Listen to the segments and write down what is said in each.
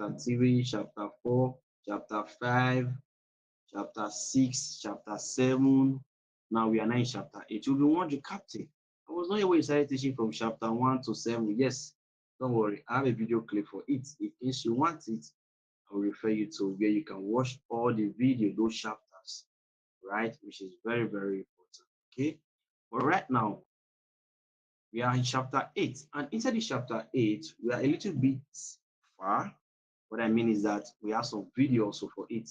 chapter 3, chapter 4, chapter 5, chapter 6, chapter 7. Now we are now in chapter 8. You'll be wondering, Captain, I was not able to start teaching from chapter 1 to 7. Yes, don't worry. I have a video clip for it. In case you want it, I will refer you to where you can watch all the video, those chapters, right? Which is very, very important. Okay. But right now, we are in chapter 8. And inside this chapter 8, we are a little bit far. What I mean is that we have some video also for it.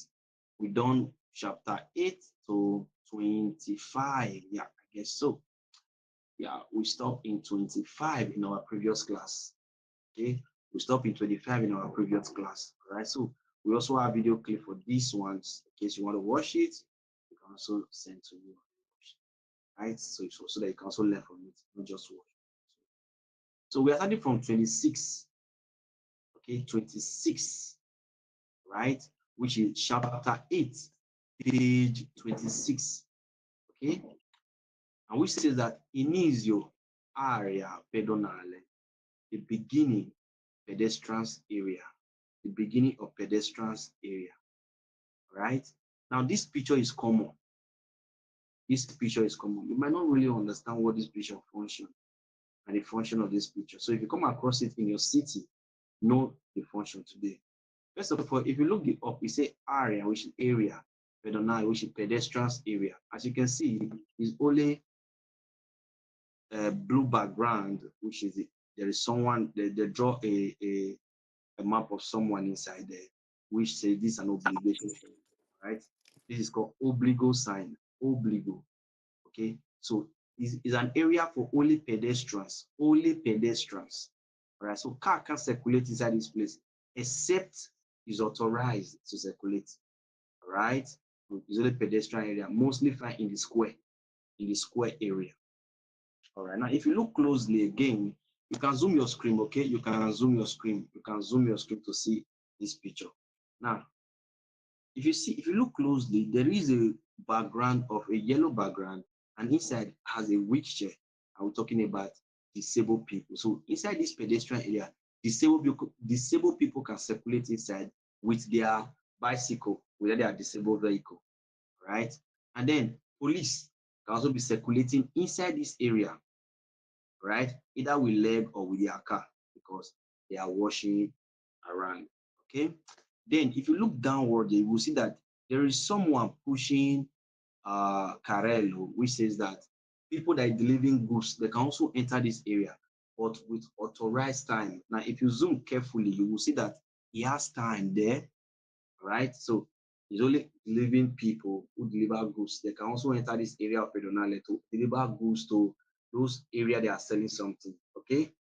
We done chapter 8 to 25. Yeah, I guess so. Yeah, we stopped in 25 in our previous class. Okay, we stopped in 25 in our previous class. All right, so we also have video clip for these ones. In case you want to watch it, you can also send to me. Right, so that you can also learn from it, not just watch. So we are starting from 26. Okay, 26, right, which is chapter 8, page 26. Okay, and which says that inizio area pedonale, the beginning pedestrians area, the beginning of pedestrians area. Right, now this picture is common. This picture is common. You might not really understand what this picture function and the function of this picture. So if you come across it in your city, know the function today. First of all, if you look it up, we say area, which is area, pedonale, which is pedestrians area. As you can see, it's only a blue background, which is there is someone, they draw a map of someone inside there, which says this is an obligation, right? This is called obligo sign, obligo. Okay, so it's an area for only pedestrians, only pedestrians. All right, so car can't circulate inside this place except is authorized to circulate. All right, it's only pedestrian area, mostly found in the square area. All right, now if you look closely again, you can zoom your screen. Okay, you can zoom your screen. You can zoom your screen to see this picture. Now, if you look closely, there is a background of a yellow background, and inside has a wheelchair. And we're talking about disabled people. So inside this pedestrian area, disabled people can circulate inside with their bicycle, with their disabled vehicle, right? And then police can also be circulating inside this area, right? Either with leg or with their car, because they are washing around. Okay. Then if you look downward, you will see that there is someone pushing Carello, which says that people that are delivering goods, they can also enter this area, but with authorized time. Now, if you zoom carefully, you will see that he has time there, right? So it's only delivering people who deliver goods. They can also enter this area of pedonale to deliver goods to those areas they are selling something, okay?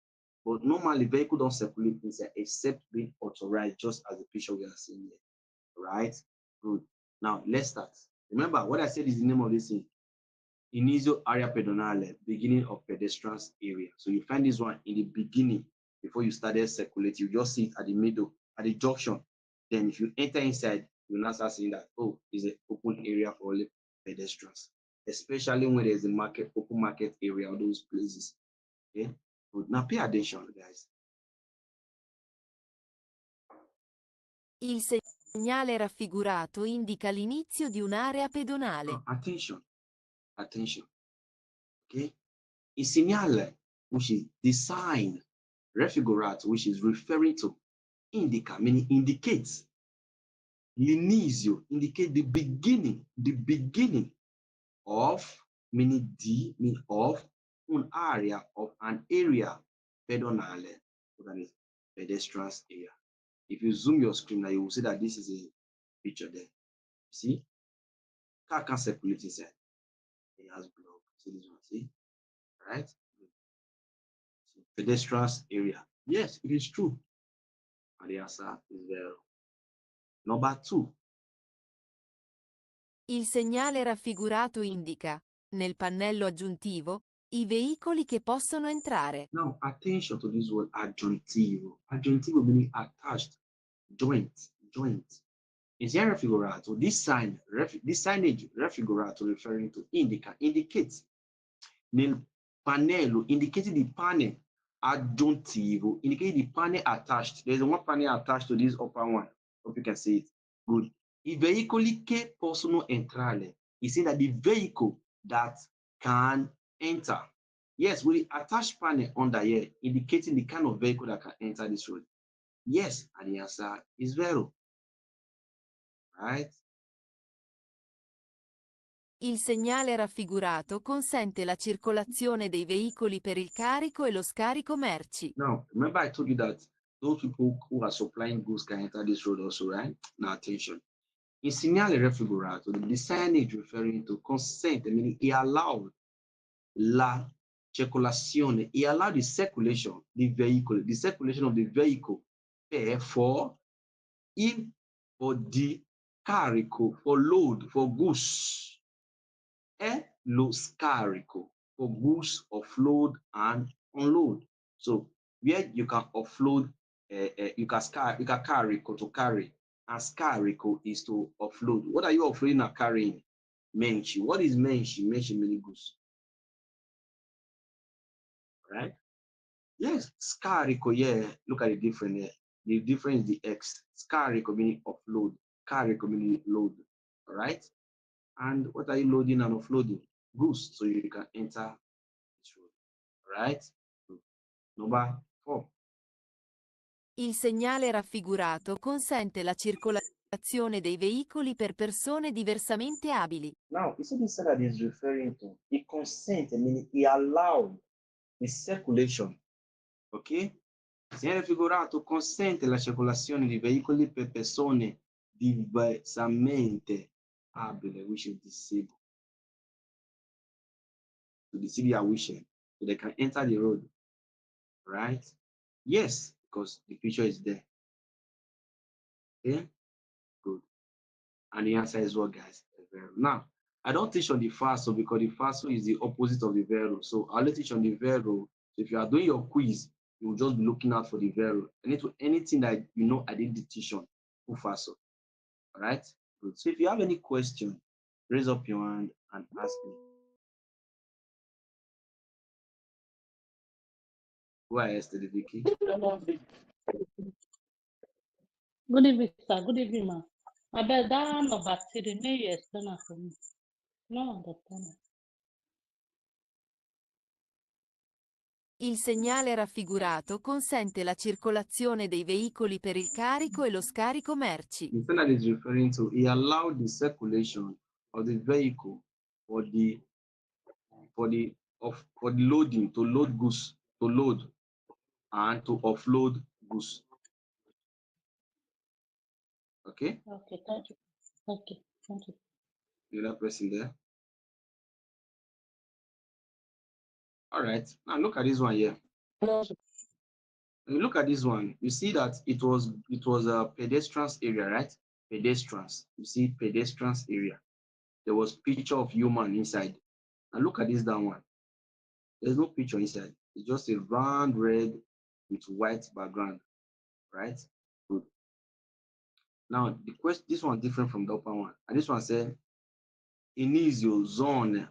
But normally, vehicle don't circulate inside except being authorized, just as the picture we are seeing here, right? Good. Now, let's start. Remember, what I said is the name of this thing. Inizio area pedonale, beginning of pedestrians area. So you find this one in the beginning before you started circulating. You just see it at the middle, at the junction. Then if you enter inside, you now start seeing that, oh, it's an open area for only pedestrians, especially when there's a market, open market area, or those places. Okay? Good. Now pay attention, guys. Il segnale raffigurato indica l'inizio di un'area pedonale. Attention. Attention. Okay? Il segnale, which is the sign, raffigurato, which is referring to, indica, meaning indicates. L'inizio, indicate the beginning of, meaning of an area pedonale, so that is pedestrians area. If you zoom your screen now, you will see that this is a picture there. See? Car can circulate inside. It has block. See this one, see? Right? So pedestrians area. Yes, it is true. And the answer is there. Number 2. Il segnale raffigurato indica, nel pannello aggiuntivo, i veicoli che possono entrare. Now, attention to this word aggiuntivo. Aggiuntivo meaning attached, joint. Insieme raffigurato, this signage raffigurato referring to indicates. Nel pannello, indicating the panel aggiuntivo indicates the panel attached. There's one panel attached to this upper one. Hope you can see it. Good. I veicoli che possono entrare. He said that the vehicle that can enter. Yes, with the attached panel under here, indicating the kind of vehicle that can enter this road. Yes, and the answer is vero. Right? Il segnale raffigurato consente la circolazione dei veicoli per il carico e lo scarico merci. Now, remember I told you that those people who are supplying goods can enter this road also, right? Now, attention. In segnale raffigurato, the sign is referring to consent, meaning he allowed la circolazione, he allowed the circulation, the circulation of the vehicle for the carico, for load, for goods, e lo scarico, for goods offload and unload. So where you can offload, you can carry to carry, and scarico is to offload. What are you offloading or carrying? Menchi. What is menchi? Menchi many goods. Right? Yes, scarico, yeah. Look at the difference there. The difference is the X. Scarico meaning offload, carico meaning load. All right? And what are you loading and offloading? Goods, so you can enter this road. All right? Number 4. Il segnale raffigurato consente la circolazione dei veicoli per persone diversamente abili. Now, you see this that is referring to, he consent, meaning he allowed the circulation. Ok? Il segnale raffigurato consente la circolazione di veicoli per persone diversamente abili, which is disabled. To disable their vision, so they can enter the road. Right? Yes, because the picture is there. Okay? Good. And the answer is what, guys? The vero. Now, I don't teach on the FASO because the FASO is the opposite of the vero. So I'll teach on the vero. So if you are doing your quiz, you will just be looking out for the vero. Anything that you know I didn't teach on, FASO. All right? Good. So if you have any question, raise up your hand and ask me. Go ahead, Steady Vicky. Good evening, sir. Good evening, ma. I bet that number 3 may explain it for me. No understand. Il segnale raffigurato consente la circolazione dei veicoli per il carico e lo scarico merci. The thing that is referring to, he allowed the circulation of the vehicle for the loading, to load goods, to load and to offload goods. Okay? Okay, thank you. Okay, thank you. The other person there. All right. Now look at this one here. When you look at this one, you see that it was a pedestrians area, right? Pedestrians. You see pedestrians area. There was picture of human inside. Now look at this down one. There's no picture inside. It's just a round red with white background, right? Good. Now the question, this one different from the upper one, and this one said inizio zona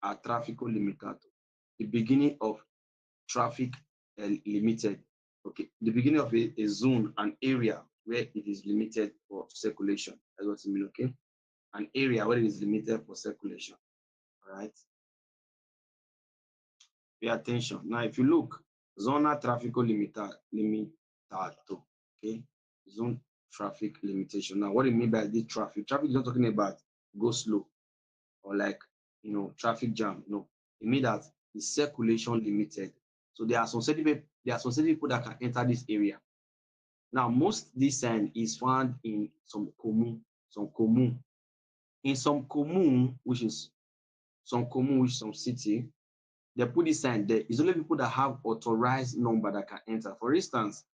a traffico limitato, the beginning of traffic limited. Okay, the beginning of a zone, an area where it is limited for circulation. That's what it means. Okay, an area where it is limited for circulation. All right. Pay attention. Now, if you look, zona traffico limitato. Okay, zone traffic limitation. Now, what do you mean by this traffic? Traffic is not talking about go slow or like traffic jam. No, it means that the circulation limited. So there are some certain people that can enter this area. Now, most this sign is found in some commune. In some commune, which is some city, they put this sign there. It's only people that have authorized number that can enter. For instance,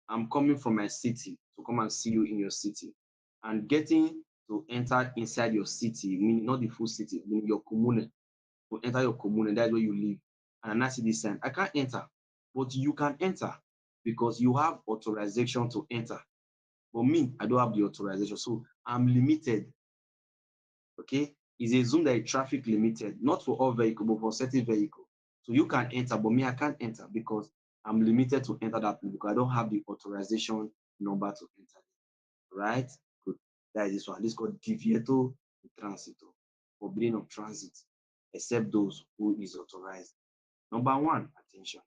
I'm coming from my city to come and see you in your city, and getting to enter inside your city, meaning not the full city, meaning your commune, to enter your commune, that's where you live. And I see this sign, I can't enter, but you can enter because you have authorization to enter. But me, I don't have the authorization, so I'm limited. Okay, it's a zone that is traffic limited, not for all vehicles, but for certain vehicles. So you can enter, but me, I can't enter because I'm limited to enter that place because I don't have the authorization number to enter it. Right? Good. That is this one. This is called divieto de transito, forbidding of transit, except those who is authorized. Number one, attention.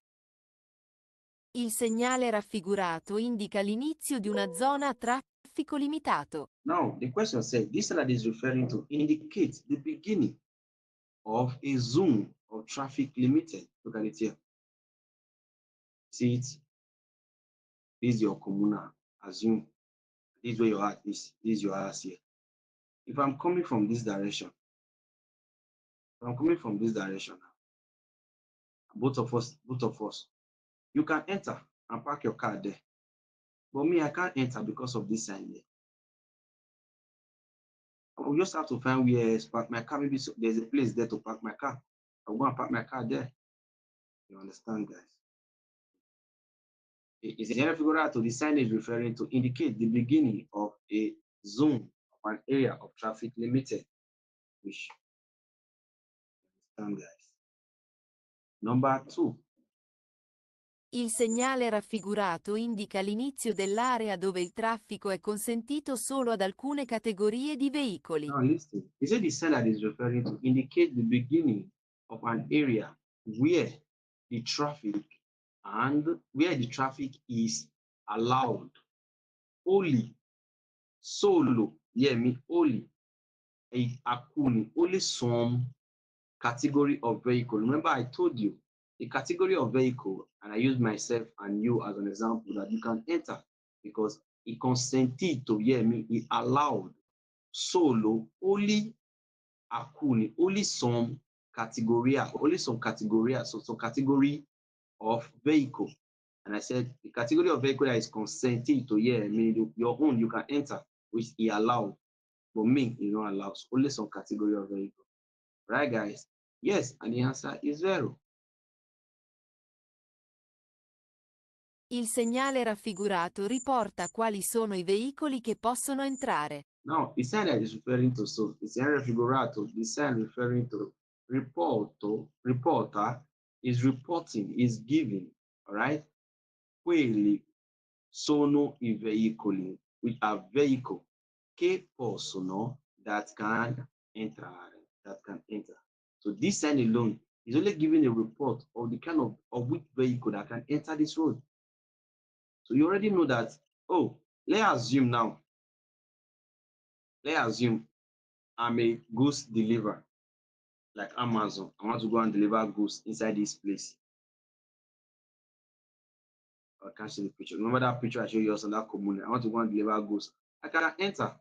Il segnale raffigurato indica l'inizio di una zona a traffico limitato. Now, the question says, this that is referring to indicates the beginning of a zone of traffic limited. Look at it here. See it? This is your comuna. Assume this is where your heart is. This is your house here. If I'm coming from this direction, both of us, you can enter and park your car there. But me, I can't enter because of this sign here. I will just have to find where to park my car. Maybe there's a place there to park my car. I'll go and park my car there. You understand, guys? It's a general figure out. The sign is referring to indicate the beginning of a zone of an area of traffic limited. Which, understand, guys? Number two. Il segnale raffigurato indica l'inizio dell'area dove il traffico è consentito solo ad alcune categorie di veicoli. Now listen, he said the sign that is referring to indicate the beginning of an area where the traffic is allowed only, solo, only, only some category of vehicle. Remember, I told you the category of vehicle, and I use myself and you as an example that you can enter because it consented to it allowed solo only only some category, so category of vehicle. And I said the category of vehicle that is consented to your own you can enter, which he allowed, but me you not allowed. So only some category of vehicle. Right, guys? Yes, and the answer is 0. Il segnale raffigurato riporta quali sono i veicoli che possono entrare. Now, the sign that is referring to, so the sign raffigurato, the sign referring to reporter is reporting, is giving, all right? Quelli sono I veicoli, which are vehicle che possono, that can entrare, that can enter. So this sign alone is only giving a report of the kind of which vehicle that can enter this road. So you already know that, oh, let's assume I'm a goods deliverer, like Amazon. I want to go and deliver goods inside this place. I can't see the picture. Remember that picture I showed you on that commune? I want to go and deliver goods. I can enter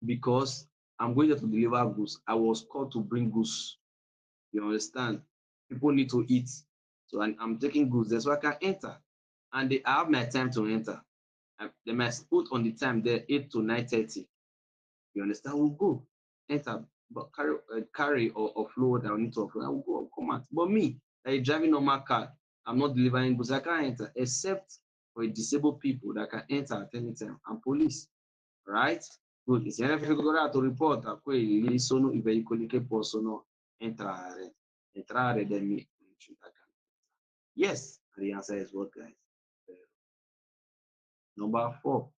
because I'm going there to deliver goods. I was called to bring goods. You understand? People need to eat. So I'm taking goods there, so I can enter. And I have my time to enter. They must put on the time there 8 to 9:30. You understand? We'll go, enter, but carry or offload. I need to offload. I will go, come out. But me, like driving normal car, I'm not delivering goods. I can't enter except for disabled people that can enter at any time and police. Right? Good. It's difficult to report that quelli sono I veicoli che possono entrare. Entrare then me. Yes, and the answer is what, guys? Number 4.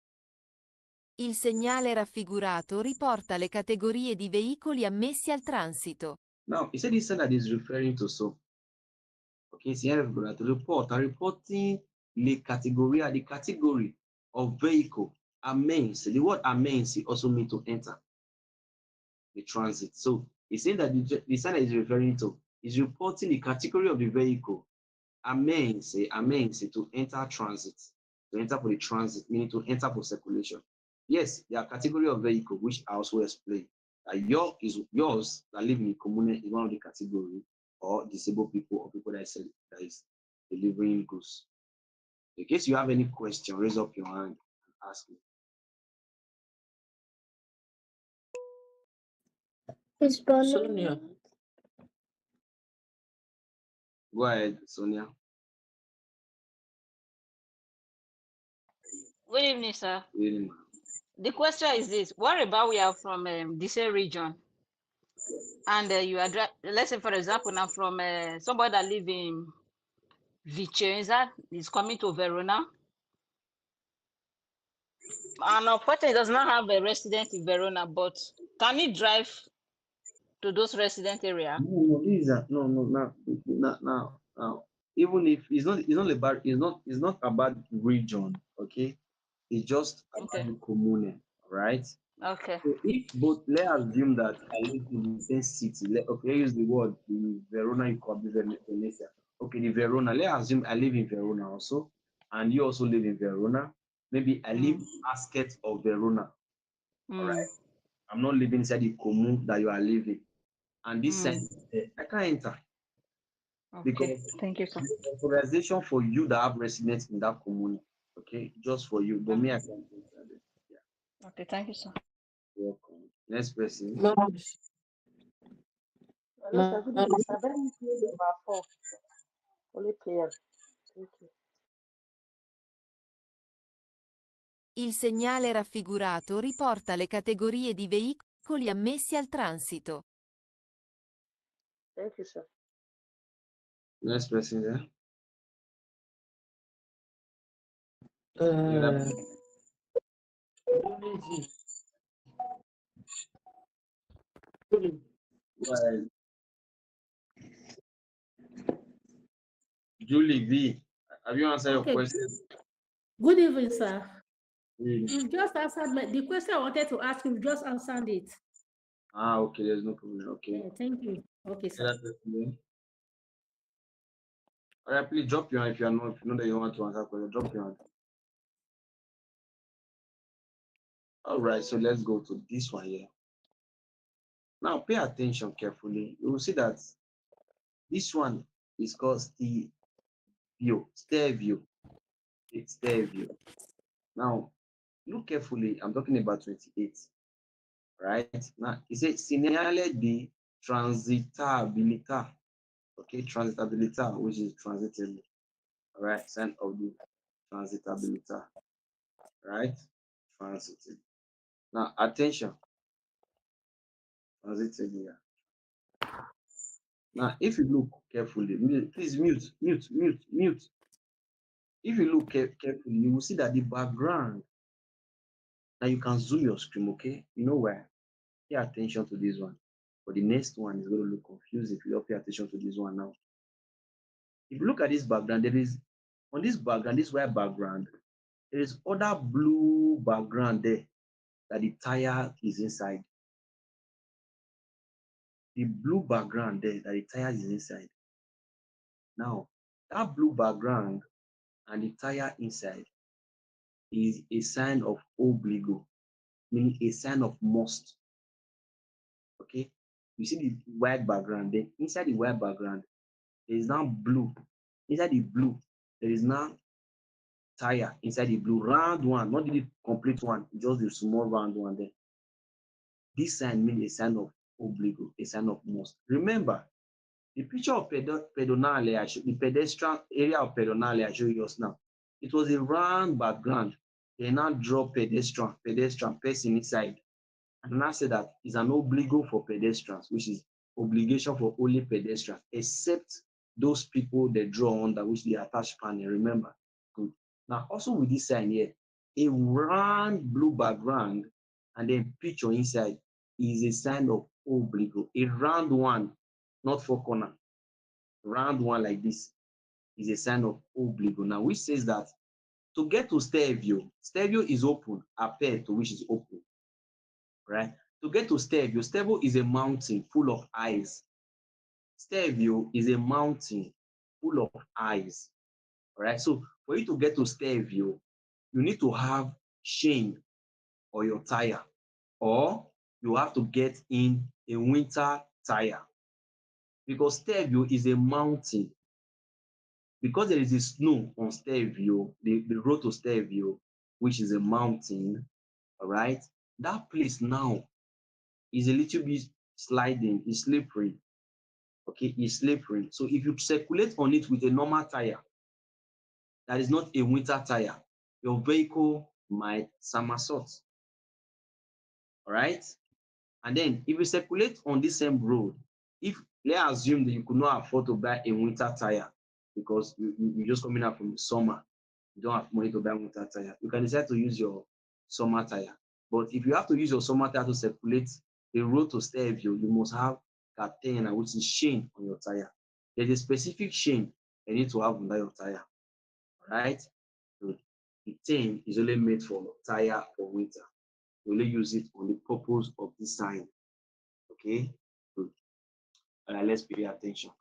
Il segnale raffigurato riporta le categorie di veicoli ammessi al transito. Now, he said this that is referring to so. Okay, it's here to report. Reporting the category of vehicle amends. The word amends also means to enter the transit. So he's saying that the sign is referring to is reporting the category of the vehicle amends to enter transit, to enter for the transit, meaning to enter for circulation. Yes, there are category of vehicle which I also explained. Yours that live in the commune is one of the category, or disabled people or people that is delivering goods. In case you have any question, raise up your hand and ask me. Sonia. Go ahead, Sonia. Good evening, sir. Good evening. The question is this: what about we are from the same region, and you are let's say, for example, now from somebody that live in Vicenza is coming to Verona. And unfortunately, does not have a resident in Verona, but can he drive to those resident area? No, this is now. Even if it's not about region, okay? It's just about Okay. the commune, right? Okay. So if both, let's assume that I live in the same city. Okay, let's use the word the Verona, you could be Venezia. Okay, the Verona. Let's assume I live in Verona also, and you also live in Verona. Maybe I live in outskirts of Verona. All right. I'm not living inside the commune that you are living. And this sign is there. I can't enter Okay. because Thank you, sir. the authorization for you that have residence in that commune. Okay, just for you. But me, I can't enter there. Yeah, Okay. Thank you, sir. welcome. Next person. Hello, sir. Good evening, sir. Let me play number 4. Only player. Thank you. Il segnale raffigurato riporta le categorie di veicoli ammessi al transito. Thank you, sir. Next person there. Yeah, well, Julie V, have you answered your Okay. question? Good evening, sir. Really? You've just answered the question I wanted to ask. You've just answered it. Ah, okay, there's no problem. Okay. Yeah, thank you. Okay, sir. That person there. All right, please drop your hand if you know that you want to answer question. Drop your hand. All right, so let's go to this one here. Now pay attention carefully. You will see that this one is called stair view. It's stair view. Now look carefully. I'm talking about 28. Right? Now it says segnale di transitabilità. Okay, transitabilità, which is transitable. All right, sign of the transitabilità. Right? Transitable. Now attention. Transitable. Now, if you look carefully, please mute. If you look carefully, you will see that the background, now you can zoom your screen, okay? You know where? Pay attention to this one. But the next one is going to look confused if you don't pay attention to this one now. If you look at this background, on this background, this white background, there is other blue background there that the tire is inside. The blue background there that the tire is inside. Now, that blue background and the tire inside is a sign of obligo, meaning a sign of must. Okay, you see the white background, then inside the white background, there is now blue. Inside the blue, there is now tire inside the blue, round one, not the complete one, just the small round one there. This sign means a sign of obligo, a sign of must. Remember, the picture of pedonale, the pedestrian area of pedonale I showed you just now, it was a round background. They now draw pedestrian person inside. And now say that is an obligo for pedestrians, which is obligation for only pedestrians, except those people they draw on that which they attach panel. Remember, good. Now also with this sign here, a round blue background and then picture inside is a sign of obligo. A round one, not four corner, round one like this is a sign of obligo. Now which says that to get to stair view is open, appear to which is open. Right? To get to stair view is a mountain full of eyes. Stair view is a mountain full of eyes. All right. So for you to get to stair view, you need to have chain or your tire, or you have to get in a winter tire. Because stair view is a mountain. Because there is a snow on stair view, the road to stair view, which is a mountain, all right, that place now is a little bit sliding, it's slippery. Okay, it's slippery. So if you circulate on it with a normal tire, that is not a winter tire, your vehicle might somersault. All right. And then if you circulate on this same road, if let's assume that you could not afford to buy a winter tire, because you just coming out from the summer, you don't have money to buy winter tire. You can decide to use your summer tire. But if you have to use your summer tire to circulate the road to Stereo, you must have Captain, which is chain on your tire. There's a specific chain you need to have under your tire. Right? So the chain is only made for tire for winter. You only use it on the purpose of this sign. Okay? Good. Let's pay attention.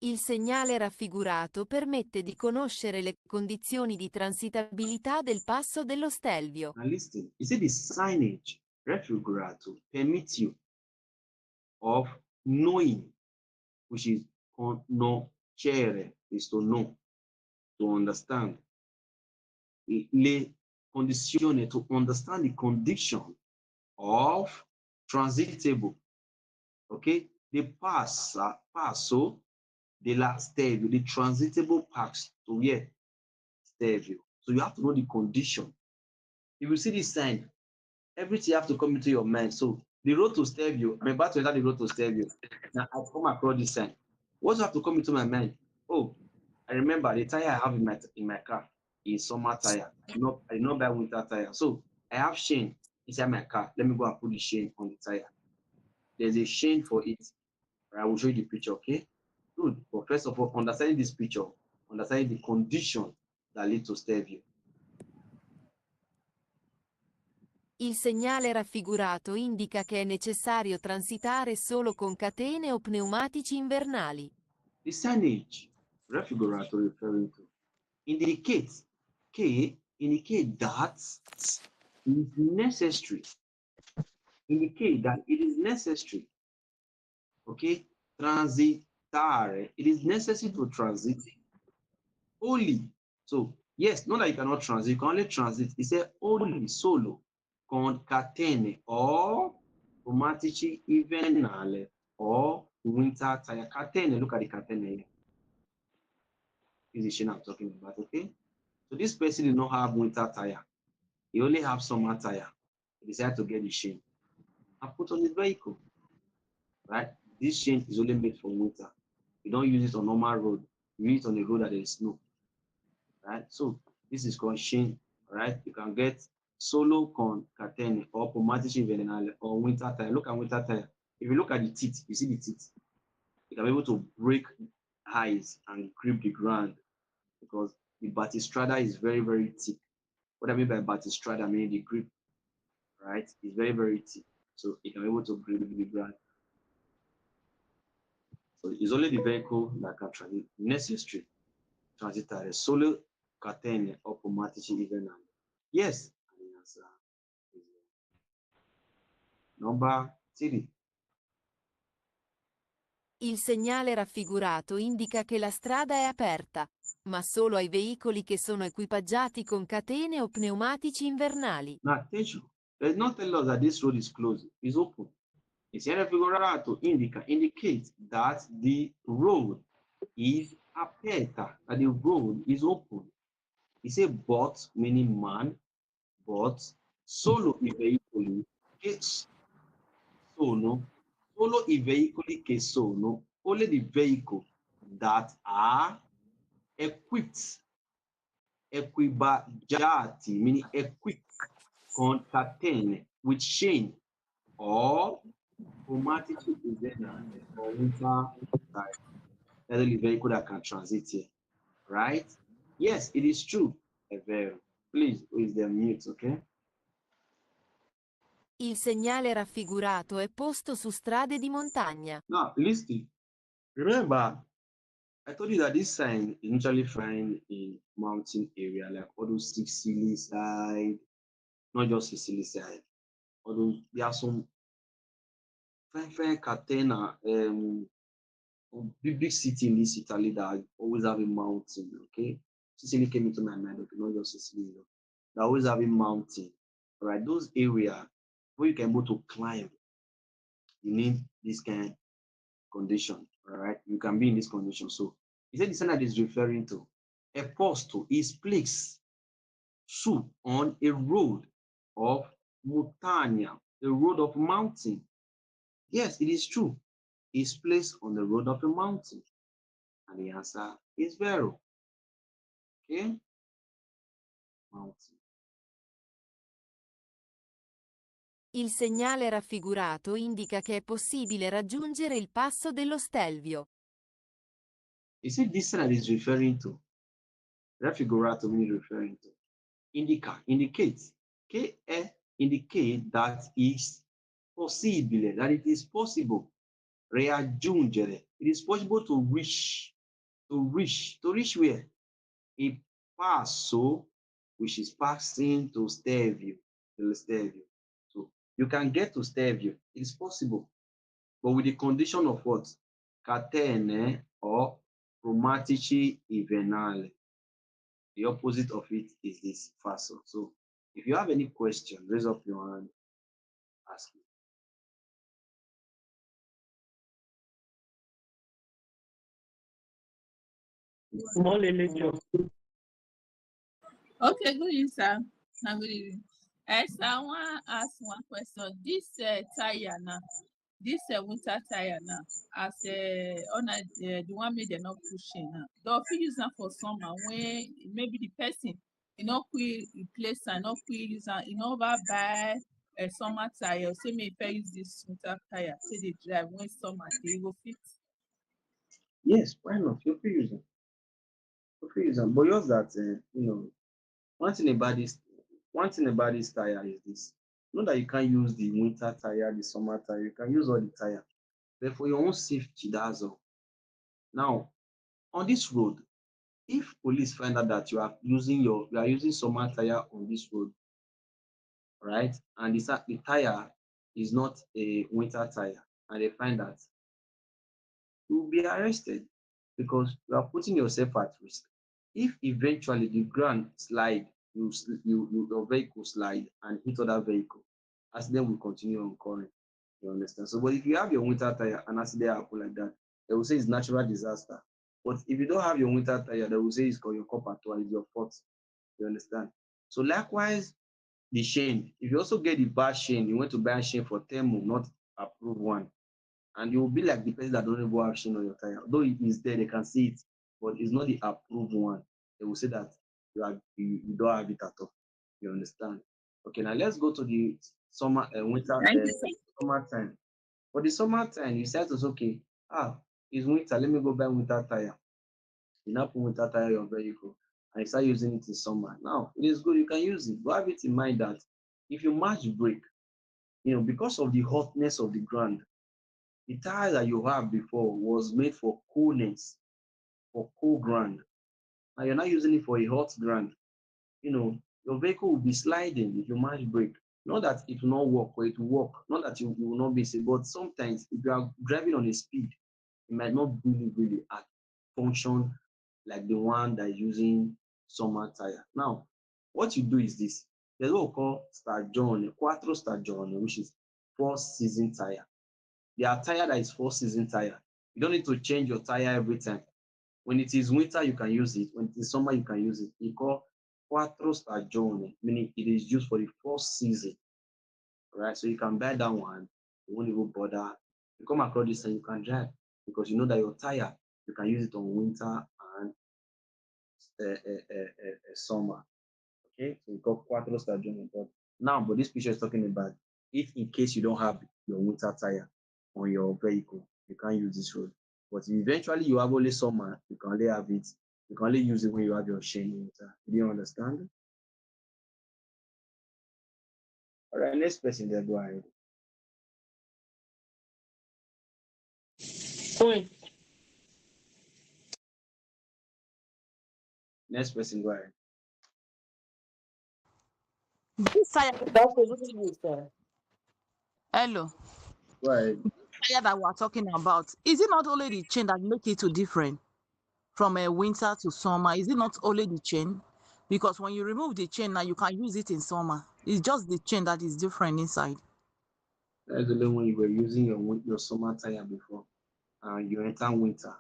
Il segnale raffigurato permette di conoscere le condizioni di transitabilità del passo dello Stelvio. Now listen, you see the signage raffigurato permits you of knowing, which is conoscere, is to know, to understand. Le condizioni, to understand the condition of transitable. Okay? The passo della Stelvio, the transitable pass to where? Stelvio. So you have to know the condition. If you see this sign, everything have to come into your mind. So the road to Stelvio, I'm about to enter the road to Stelvio. Now I come across this sign. What have to come into my mind? Oh, I remember the tire I have in my car is summer tire. I did not buy winter tire. So I have chain inside my car. Let me go and put the chain on the tire. There's a chain for it. I will show you the picture, okay? Good. But first of all, understanding this picture, understanding the condition that lead to Stelvio. Il segnale raffigurato indica che è necessario transitare solo con catene o pneumatici invernali. The signage raffigurato referring to indicates that it is necessary. Indicate that it is necessary. Okay, transitare. It is necessary to transit only. So yes, not that you cannot transit, you can only transit. It said only solo con catene or pneumatici invernale or winter tire. Catene, look at the catene here. This is the chain I'm talking about, okay? So this person did not have winter tire. He only have summer tire. He decided to get the chain and put on his vehicle, right? This chain is only made for winter. You don't use it on normal road. You use it on a road that there is snow, right? So this is called chain, right? You can get solo con catene or pneumatici invernale or winter tire. Look at winter tire. If you look at the teeth, you see the teeth. You can be able to break ice and grip the ground because the batistrada is very, very thick. What I mean by batistrada, I mean the grip, right? It's very, very thick. So you can be able to grip the ground. So it's only the vehicle that can transit necessary transitare solo catene or pneumatici invernali. Yes. Number 3. Il segnale raffigurato indica che la strada è aperta, ma solo ai veicoli che sono equipaggiati con catene o pneumatici invernali. Now attention, does not tell us that this road is closed, it's open. Il segnale raffigurato indicates that the road is aperta, that the road is open. It says but, meaning man, but solo i veicoli che sono, solo i veicoli che sono, only the vehicle that are equipped, equipaggiati, meaning equipped con catene, with chain or pneumatici invernali or winter tire. That's the only vehicle that can transit here, right? Yes, it is true. Please, is there mute, okay? Il segnale raffigurato è posto su strade di montagna. Now, listen. Remember, I told you that this sign is usually found in mountain area, like all those Sicily side, not just Sicily side. Although there are some fine catena, big city in this Italy that always have a mountain, okay? Sicily came into my mind, okay, not just Sicily, they always have a mountain, all right? Those areas where you can go to climb, you need this kind of condition, all right? You can be in this condition. So he said the sign that is referring to a posto is placed on a road of montagna, a road of mountain. Yes, it is true. It's placed on the road of a mountain. And the answer is Vero. Okay? Mountain. Il segnale raffigurato indica che è possibile raggiungere il passo dello Stelvio. You see, this that is referring to, raffigurato means referring to, indicates, indicate that is possibile, that it is possible, raggiungere, it is possible to reach where? Il passo, which is passing to Stelvio, So you can get to Stelvio, it is possible, but with the condition of what? Catene or chromatici invernale. The opposite of it is this passo. So if you have any question, raise up your hand, ask me. Okay, good evening, sir. Now, good evening. Sir, I want to ask one question. This tire now, this winter tire now, as on the one made they're not pushing now. They'll use them for summer when maybe the person quick replace and not quick use and over buy a summer tire. Say me if I use this winter tire, say they drive when summer they go fit. Yes, why not? You're free using. But yours that one thing about this tire is this. Not that you can't use the winter tire, the summer tire, you can use all the tire. But for your own safety, that's all. Now, on this road, if police find out that you are using summer tire on this road, right? And the tire is not a winter tire, and they find that, you will be arrested because you are putting yourself at risk. If eventually the ground slide, your vehicle slide and hit other vehicle, accident will continue occurring. You understand? So, but if you have your winter tire and accident happen like that, they will say it's natural disaster. But if you don't have your winter tire, they will say it's called your copper tour, it's your fault. You understand? So likewise, the chain. If you also get the bad chain, you went to buy a chain for Temu, not approved one, and you will be like the person that don't even have chain on your tire. Though it is there, they can see it, but it's not the approved one. They will say that you don't have it at all. You understand? Okay, now let's go to the summertime. For the summertime, you said to us, okay, it's winter, let me go buy winter tire. You now put winter tire on your vehicle and you start using it in summer. Now, it is good, you can use it, but have it in mind that if you match brake, because of the hotness of the ground, the tire that you have before was made for coolness, for cool ground. Now you're not using it for a hot ground. Your vehicle will be sliding if you match brake. Not that it will not work, or it will work. Not that you will not be safe, but sometimes if you are driving on a speed, it might not really function like the one that is using summer tire. Now, what you do is this. There's what we call stagione, quattro stagione, which is 4-season tire. There are tire that is 4-season tire. You don't need to change your tire every time. When it is winter, you can use it. When it is summer, you can use it. It's called quattro stagione, meaning it is used for the 4th season. Right? So you can buy that one. You won't even bother. You come across this and you can drive because you know that your tire, you can use it on winter and summer. Okay, so we got quattro stagione. But this picture is talking about if in case you don't have your winter tire on your vehicle, you can't use this road. But if eventually you have only summer, you can only have it. You can only use it when you have your chain winter. Do you understand? All right, next person there, go ahead. Next person, go ahead. This tire. Hello. Go ahead. Tire that we're talking about, is it not only the chain that make it to different from a winter to summer? Is it not only the chain? Because when you remove the chain now, you can use it in summer. It's just the chain that is different inside. That's only when you were using your summer tire before, and you enter winter,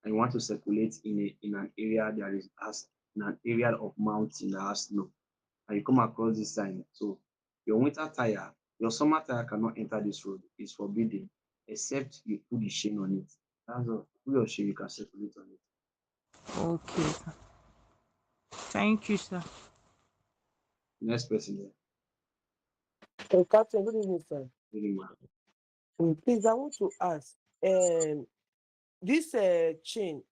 and you want to circulate in an area in an area of mountain that has snow, and you come across this sign. So your winter tire, your summer tire cannot enter this road. It's forbidden, except you put the chain on it. That's all. Put your chain, you can circulate on it. Okay, sir. Thank you, sir. Next person there. So, Captain, good evening, sir. Really, man. Please, I want to ask, this chain,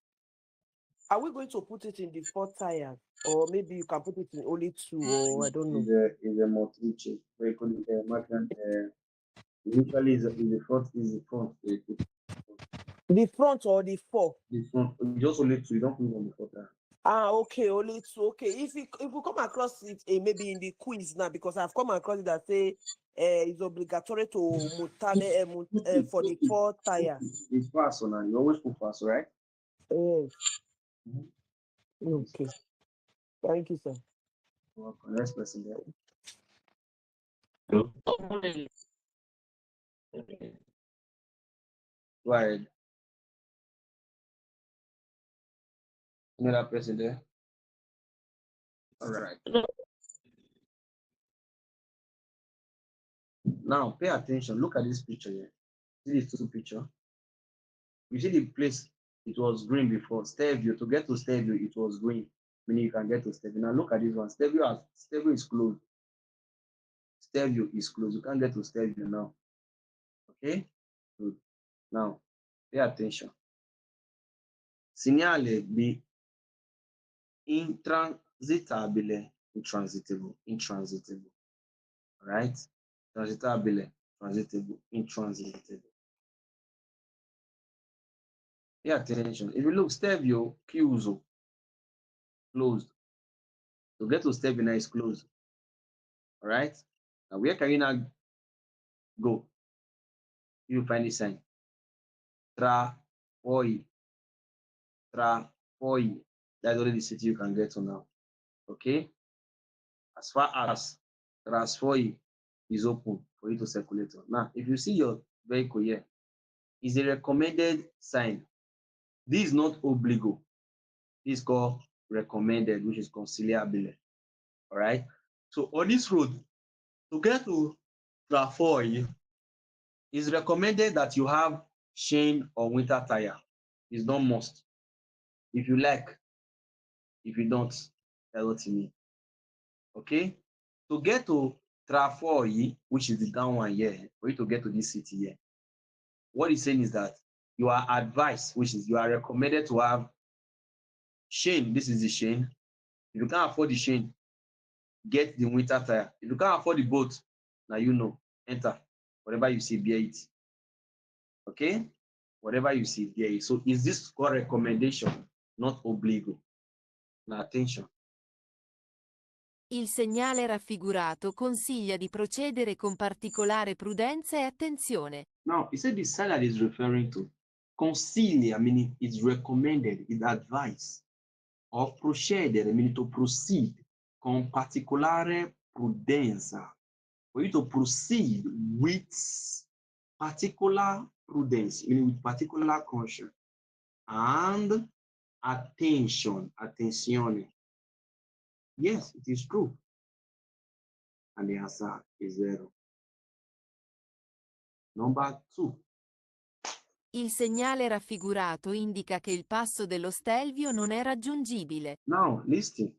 are we going to put it in the 4 tires, or maybe you can put it in only 2, or I don't know? Is a multi chain. Very cool. Usually is the front. Very good. The front or the 4? The front. Just only 2. You don't put it on the 4 tire. Okay, only 2. Okay, if we come across it maybe in the quiz now, because I've come across it that say it's obligatory to mutane for the 4 tires. It's fast, so now you always put fast, right? Yes. Mm-hmm. Okay. Thank you, sir. Welcome. Next person there. Go ahead. Another person there. All right. Now pay attention. Look at this picture here. See this 2 picture. You see the place. It was green before. Stairview. To get to Stairview, it was green. Meaning you can get to Stairview. Now look at this one. Stairview is closed. Stairview is closed. You can't get to Stairview now. Okay? Good. Now, pay attention. Segnale B. Intransitabile. Intransitable. Right? Transitabile. Transitable. Intransitable. Pay attention. If you look, Stairview, chiuso, closed. To get to Stairview now is closed. All right? Now, where can you now go? You find the sign. Tra poi. That's only the city you can get to now. Okay? As far as Trasfoi is open for you to circulate on. Now, if you see your vehicle here, it's a recommended sign. This is not obligo. This is called recommended, which is conciliabile. All right? So on this road, to get to Trafoi, it's recommended that you have chain or winter tire. It's not must. If you like, if you don't, tell it to me. Okay? To get to Trafoi, which is the down one here, for you to get to this city here, what he's saying is that you are advised, which is you are recommended to have chain. This is the chain. If you can't afford the chain, get the winter tire. If you can't afford the boat, now you know, enter. Whatever you see, bear it. Okay? Whatever you see, bear it. So is this called recommendation, not obligo? Now attention. Il segnale raffigurato consiglia di procedere con particolare prudenza e attenzione. Now, he said the sign that is referring to consiglia, meaning it's recommended, it's advised, or procedere, meaning to proceed con particolare prudenza. For you to proceed with particular prudence, meaning with particular caution and attention, attenzione. Yes, it is true. And the answer is 0. Number 2. Il segnale raffigurato indica che il passo dello Stelvio non è raggiungibile. Now, listen.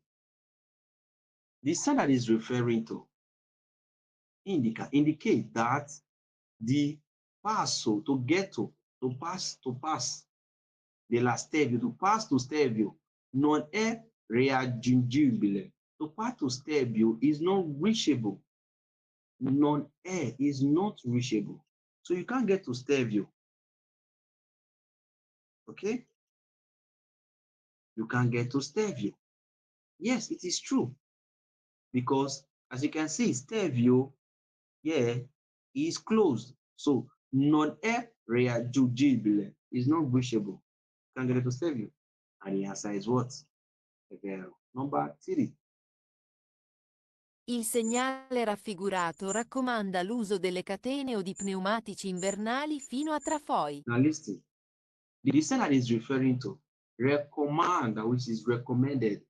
The sign that is referring to indicate that the passo to get to pass della Stelvio, to pass to Stelvio non è raggiungibile. To pass to Stelvio is not reachable. Non è is not reachable. So you can't get to Stelvio. Okay? You can't get to Stelvio. Yes, it is true. Because as you can see, Stelvio here is closed. So non è raggiungibile is not reachable. You can't get to Stelvio. And the answer is what? Number 3. Il segnale raffigurato raccomanda l'uso delle catene o di pneumatici invernali fino a Trafoi. Now listen. The sign that is referring to recommend, which is recommended.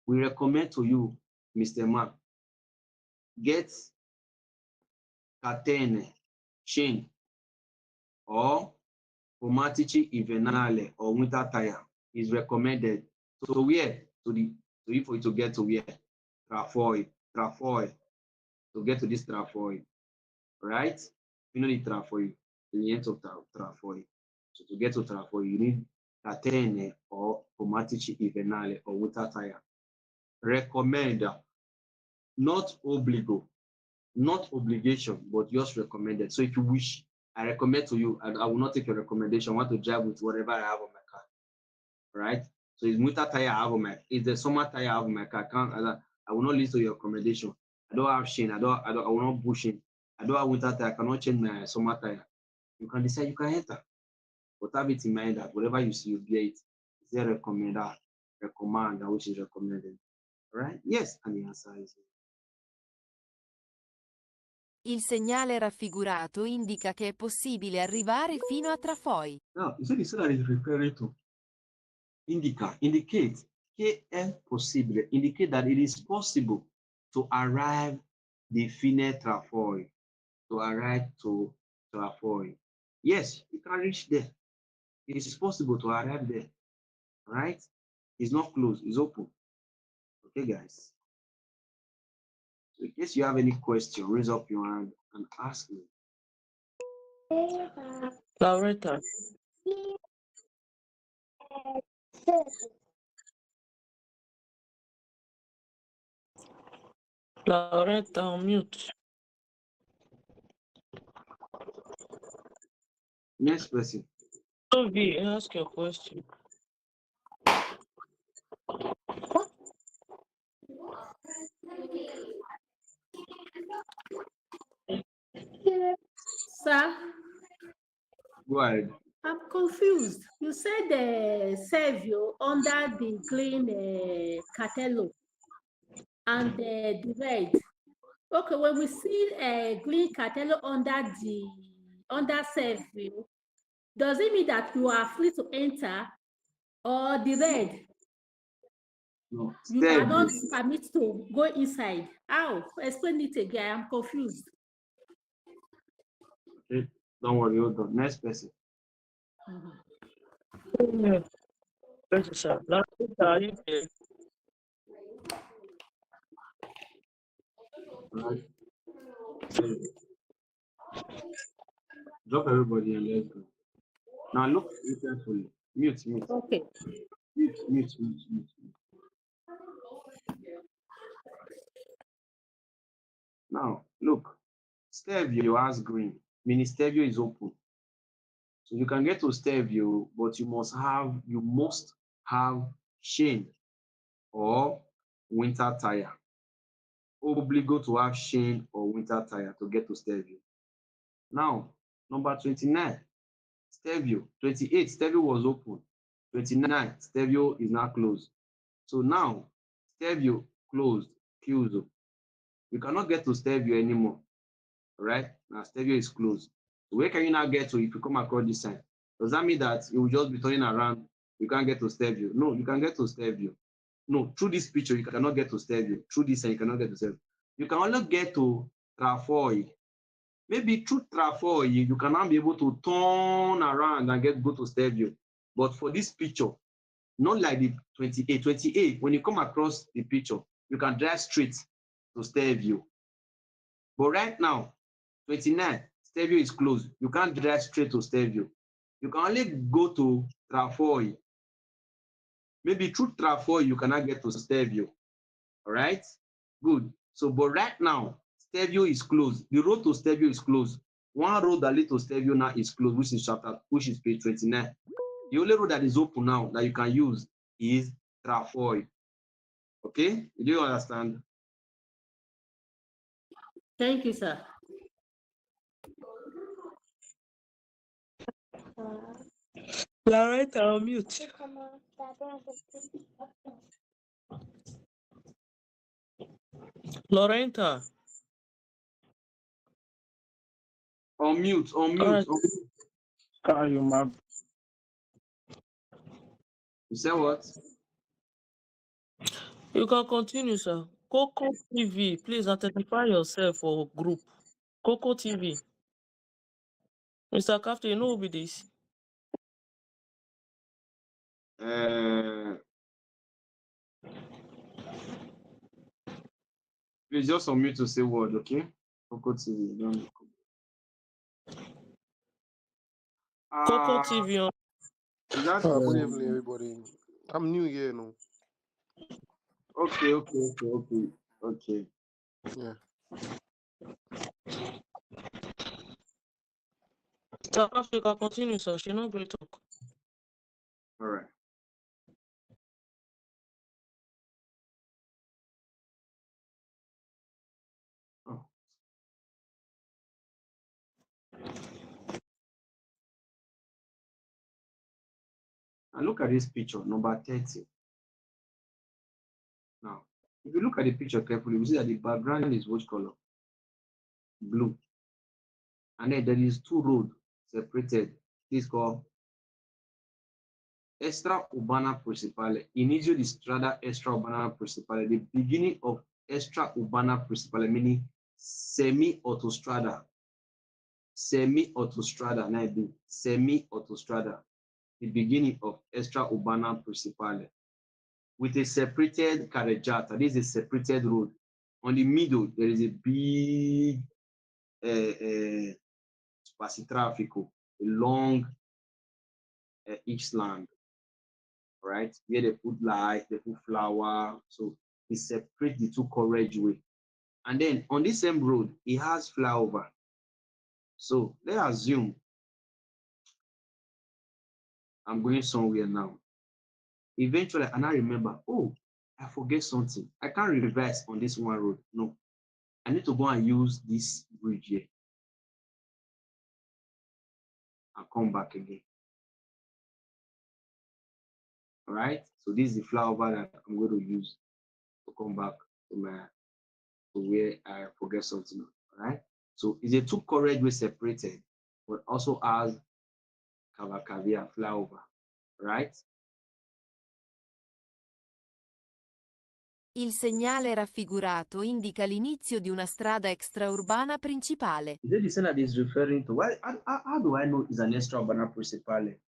We recommend to you, Mr. Man, get catene, chain, or pneumatici invernale or winter tire is recommended. So where? For you to get to where? Trafoid. To get to this trafoid, right? You know the trafoid, the end of trafoid. So to get to trafoid, you need Patente or Pomatici Invernale or winter tire. Recommend, not not obligation, but just recommended. So if you wish, I recommend to you, and I will not take your recommendation. I want to drive with whatever I have on my car, right? So it's winter tire I have on my, it's the summer tire I have on my car. I will not listen to your recommendation. I don't have shame. I will not bush in. I don't have winter tire. I cannot change my summer tire. You can decide. You can enter, but have it in mind that whatever you see, you get it. Is there recommend, which is recommended, right? Yes, and the answer is yes. Il segnale raffigurato indica che è possibile arrivare fino a Trafoi. Now, you see the that is referring to indicate che è possibile, indicate that it is possible to arrive the fine Trafoi, to arrive to Trafoi. Yes, you can reach there. It is possible to arrive there, right? It's not closed, it's open. Okay, guys. So in case you have any question, raise up your hand and ask me. Lauretta. Lauretta, on mute. Next person. Toby, ask your question. Sir, Go ahead. I'm confused. You said Sergio under the clean Cartello and the red. Okay, when we see green Cartello under Sergio, does it mean that you are free to enter, or the red No, you cannot permit to go inside? How? Explain it again. I'm confused. Okay, don't worry, hold on. Next person. Thank you, sir. Lauretta, are you there? Right. Drop everybody and let's go. Now look carefully. Mute. Okay. Mute. Now look. Stereo has green, meaning stereo is open. So you can get to stereo, but you must have chain or winter tire. Obligo to have chain or winter tire to get to stereo. Now, number 29, stereo. 28, stereo was open. 29, stereo is now closed. So now, stereo closed, chiuso. You cannot get to stereo anymore, right? Now stereo is closed. So where can you now get to if you come across this sign? Does that mean that you will just be turning around? You can't get to stereo. No, you can get to stereo. No, through this picture, you cannot get to stereo. Through this sign, you cannot get to stereo. You can only get to Trafoi. Maybe through Trafoi, you cannot be able to turn around and go to stereo. But for this picture, not like the 28. 28, when you come across the picture, you can drive straight to stereo. But right now, 29, stereo is closed. You can't drive straight to stereo. You can only go to Trafoi. Maybe through Trafoi, you cannot get to stereo. All right? Good. So, but right now, stereo is closed. The road to stereo is closed. One road that leads to stereo now is closed, which is page 29. The only road that is open now that you can use is Trafoi. Okay? Do you understand? Thank you, sir. Lauretta, on mute. Lauretta. On mute. Right. You say what? You can continue, sir. Coco TV, please identify yourself for group. Coco TV. Mr. Captain, you know who be this? Please just unmute to say word, okay? Coco TV, don't Coco TV on. Is that Good evening, everybody. I'm new here, no. okay. Yeah. South Africa, continue, sir. She not great talk. All right. Oh. And look at this picture, number 30. Now, if you look at the picture carefully, you see that the background is which color? Blue. And then there is two roads separated. This is called Extra Urbana Principale. Inizio di strada Extra Urbana Principale. The beginning of Extra Urbana Principale, meaning semi-autostrada. Semi-autostrada, semi-autostrada. The beginning of Extra Urbana Principale. With a separated carreggiata. This is a separated road. On the middle, there is a big spazi-traffico, a long each land, right? Where they put light, they put flower, so it separates the two carriageway. And then on this same road, it has flyover. So let's assume I'm going somewhere now. Eventually, and I remember, oh, I forget something. I can't reverse on this one road. No, I need to go and use this bridge here and come back again. All right, so this is the flyover that I'm going to use to come back to where I forget something. All right, so it's a two carriageway separated, but also has cavalcavia flyover. Right. Il segnale raffigurato indica l'inizio di una strada extraurbana principale. Is it the sign that is referring to? How do I know it's an extraurbana principale?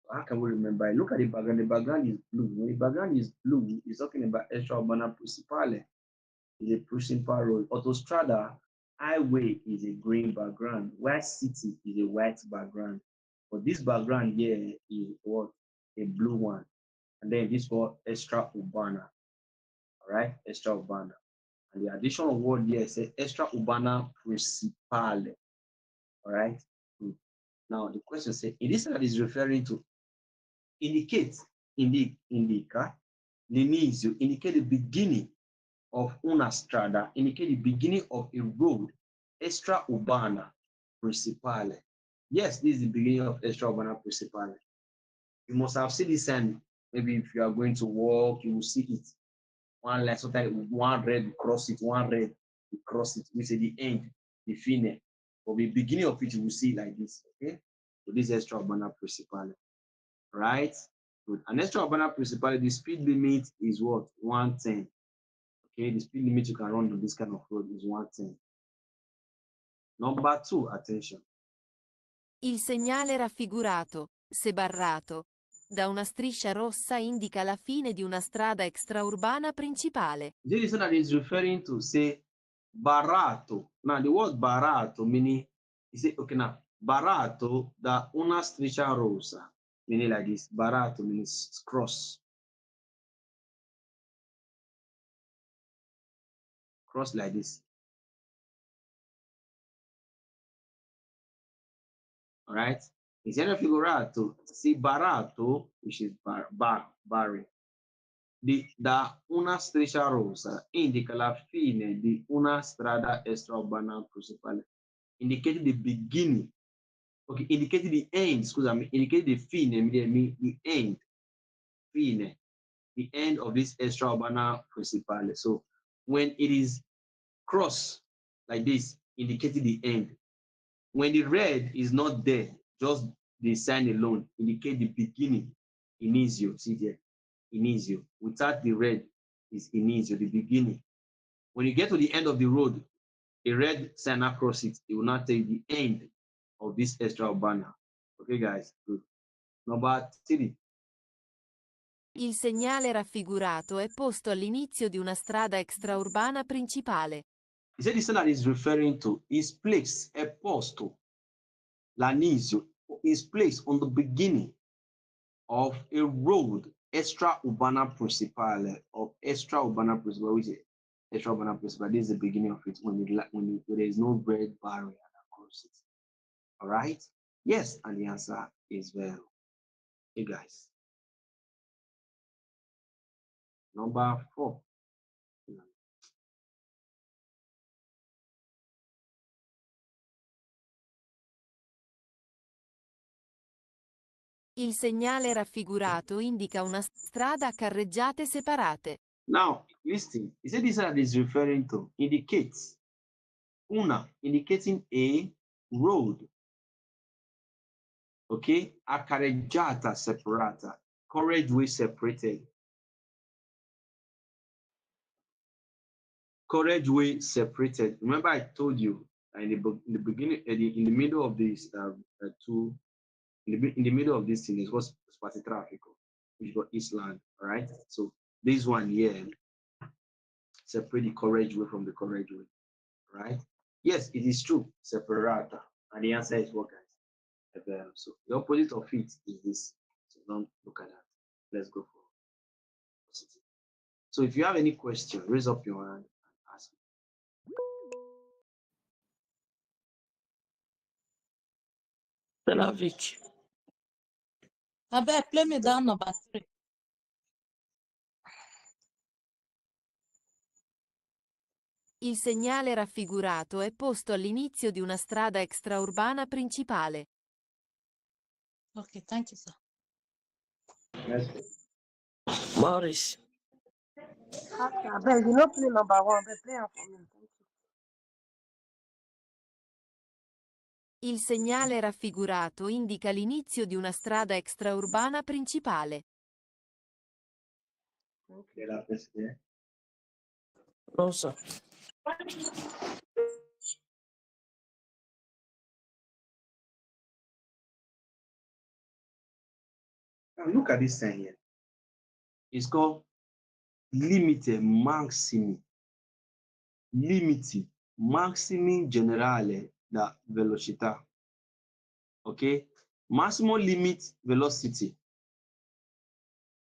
How can we remember? Look at the background. The background is blue. When the background is blue, it's talking about extraurbana principale. It's a principal road. Autostrada highway is a green background, while city is a white background. But this background here is what? A blue one. And then this called extraurbana. All right, extraurbana. And the additional word here says extraurbana principale. All right. Good. Now the question says, it is that is referring to indicate, indica, l'inizio, indicate the beginning of una strada, indicate the beginning of a road, extraurbana principale. Yes, this is the beginning of extraurbana principale. You must have seen this sign. Maybe if you are going to walk, you will see it. One line, sometimes one red, you cross it, one red, you cross it. We say the end, the fine. But the beginning of it, you will see it like this. Okay? So this is extraurbana principale. Right? Good. An extraurbana principale, the speed limit is what? 110. Okay, the speed limit you can run on this kind of road is 110. Number 2, attention. Il segnale raffigurato, se barrato, da una striscia rossa indica la fine di una strada extraurbana principale. This is that is referring to, say, barato. Now, the word barato meaning, you say, okay, now, barato da una striscia rossa, meaning like this. Barato means cross. Cross like this. All right? Insieme figurato, see barato, which is barring. Da una striscia rossa indica la fine di una strada extraurbana principale. Indicating the beginning. Okay, indicating the end, scusami, indicating the fine, the end. Fine. The end of this extraurbana principale. So when it is cross like this, indicating the end. When the red is not there, just the sign alone, indicate the beginning. Inizio, see there, inizio. Without the red is inizio, the beginning. When you get to the end of the road, a red sign across it, it will not tell you the end of this extraurbana. Okay, guys, good. Number 3. Il segnale raffigurato è posto all'inizio di una strada extraurbana principale. He said the sign that is referring to is placed, è posto, l'anizio, is placed on the beginning of a road, extra-urbana principale, of extra-urbana principale, which is extra-urbana principale. This is the beginning of it when there is no red barrier across it. All right? Yes, and the answer is well. Hey, guys. Number 4. Il segnale raffigurato indica una strada a carreggiate separate. Now, listen. He said this that is referring to indicates una, indicating a road. Okay? A carreggiata separata. Carriageway separated. Carriageway separated. Remember, I told you in the beginning, in the middle of this in the middle of this thing is what's Spati Traffico, which got Eastland. All right. So this one here separate the carriageway from the carriageway. Right? Yes, it is true. Separata. And the answer is what, guys? So the opposite of it is this. So don't look at that. Let's go for positive. So if you have any question, raise up your hand and ask me. Selavic. Abeg, play me down number 3. Il segnale raffigurato è posto all'inizio di una strada extraurbana principale. Okay, thank you, sir. Morris. Abeg, you no play number 1, but play am for me. Thank you. Il segnale raffigurato indica l'inizio di una strada extraurbana principale. Okay, that is there. No, sir. Now look at this sign here. It's called limite maximi. Limiti maximi generale da velocità. Okay? Maximum limit velocity.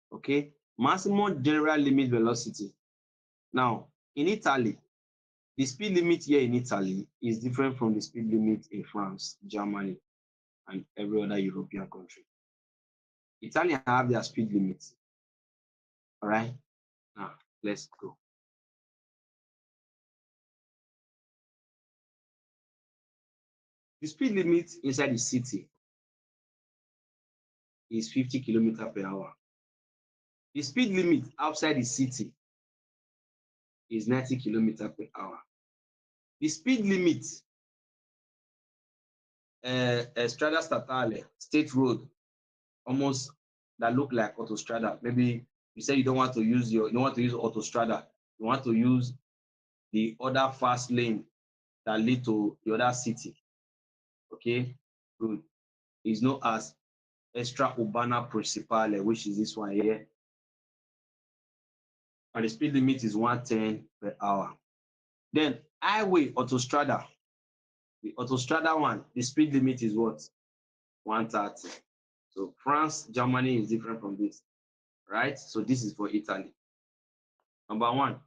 Okay? Maximum general limit velocity. Now, in Italy, the speed limit here in Italy is different from the speed limit in France, Germany, and every other European country. Italians have their speed limit. All right? Now, let's go. The speed limit inside the city is 50 km per hour. The speed limit outside the city is 90 km per hour. The speed limit Strada Statale, state road, almost that look like autostrada. Maybe you say you don't want to use autostrada. You want to use the other fast lane that lead to the other city. Okay, good. It's known as extra urbana principale, which is this one here. And the speed limit is 110 per hour. Then highway autostrada. The autostrada one, the speed limit is what? 130. So France, Germany is different from this, right? So this is for Italy. Number 1.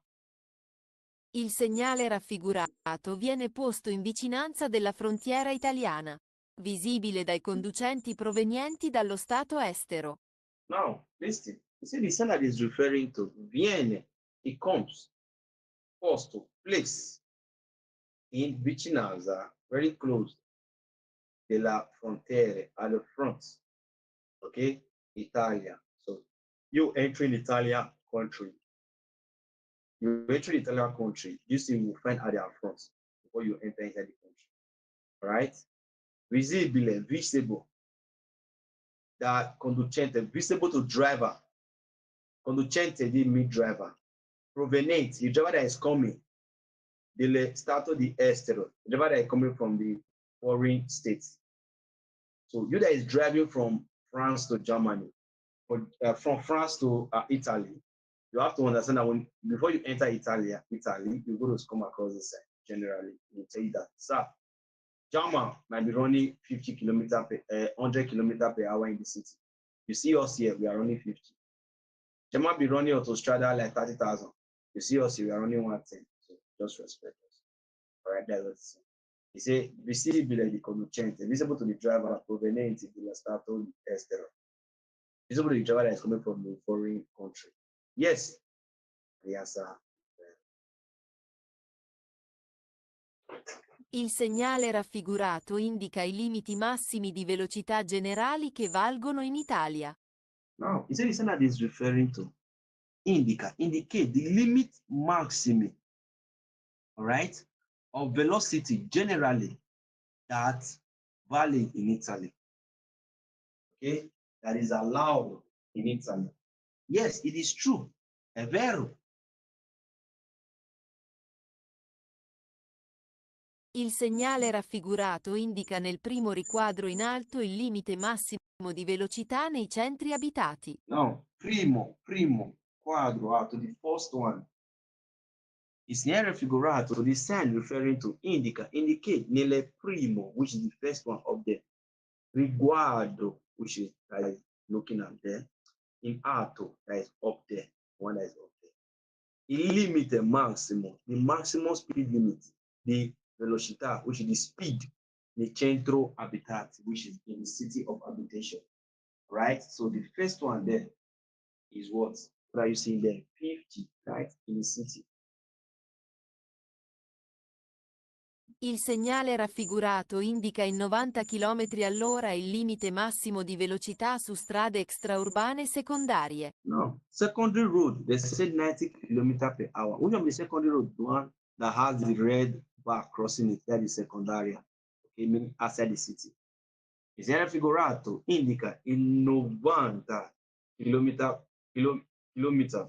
Il segnale raffigurato viene posto in vicinanza della frontiera italiana, visibile dai conducenti provenienti dallo stato estero. Now, listen. You see the sign that is referring to viene, it comes, posto, place, in vicinanza, very close, della frontiera, at the front. Okay, Italia. So you entering Italian country. You enter the Italian country, this thing will find at their front before you enter inside the country. All right? Visibile, visible. Da conducente, visible to driver. Conducente di mean driver. Provenente, the driver that is coming. Del stato di estero, the driver that is coming from the foreign states. So you that is driving from France to Germany, from France to Italy, you have to understand that before you enter Italy, you're going to come across this side. Generally, we tell you that, sir, German might be running 50 kilometer per 100 kilometer per hour in the city. You see us here, we are running 50. German be running autostrada like 30,000. You see us here, we are running 110. So just respect us. All right, that's what it's saying. He said, visibile di conducente, visible to the driver proveniente dello stato estero. Visible to the driver that is coming from the foreign country. Yes, the answer. Il segnale raffigurato indica i limiti massimi di velocità generali che valgono in Italia. Now, he said the standard is referring to indicate the limit maximum, all right, of velocity generally that valid in Italy. Okay, that is allowed in Italy. Yes, it is true. È vero. Il segnale raffigurato indica nel primo riquadro in alto il limite massimo di velocità nei centri abitati. Now, primo quadro alto, the first one. Il segnale raffigurato, the sign referring to indicate nelle primo, which is the first one up there. Riguardo, which is like looking at there. In alto, that is up there. One that is up there. Il limite massimo, the maximum speed limit, the velocità, which is the speed, the centro abitati, which is in the city of habitation, right? So the first one there is what are you seeing there? 50, right? In the city. Il segnale raffigurato indica in 90 km all'ora il limite massimo di velocità su strade extraurbane secondarie. No, secondary road, they said 90 km per hour. Which of the secondary road, the one that has the red bar crossing it, that is secondary, okay, meaning outside the city. Il segnale raffigurato indica in 90 km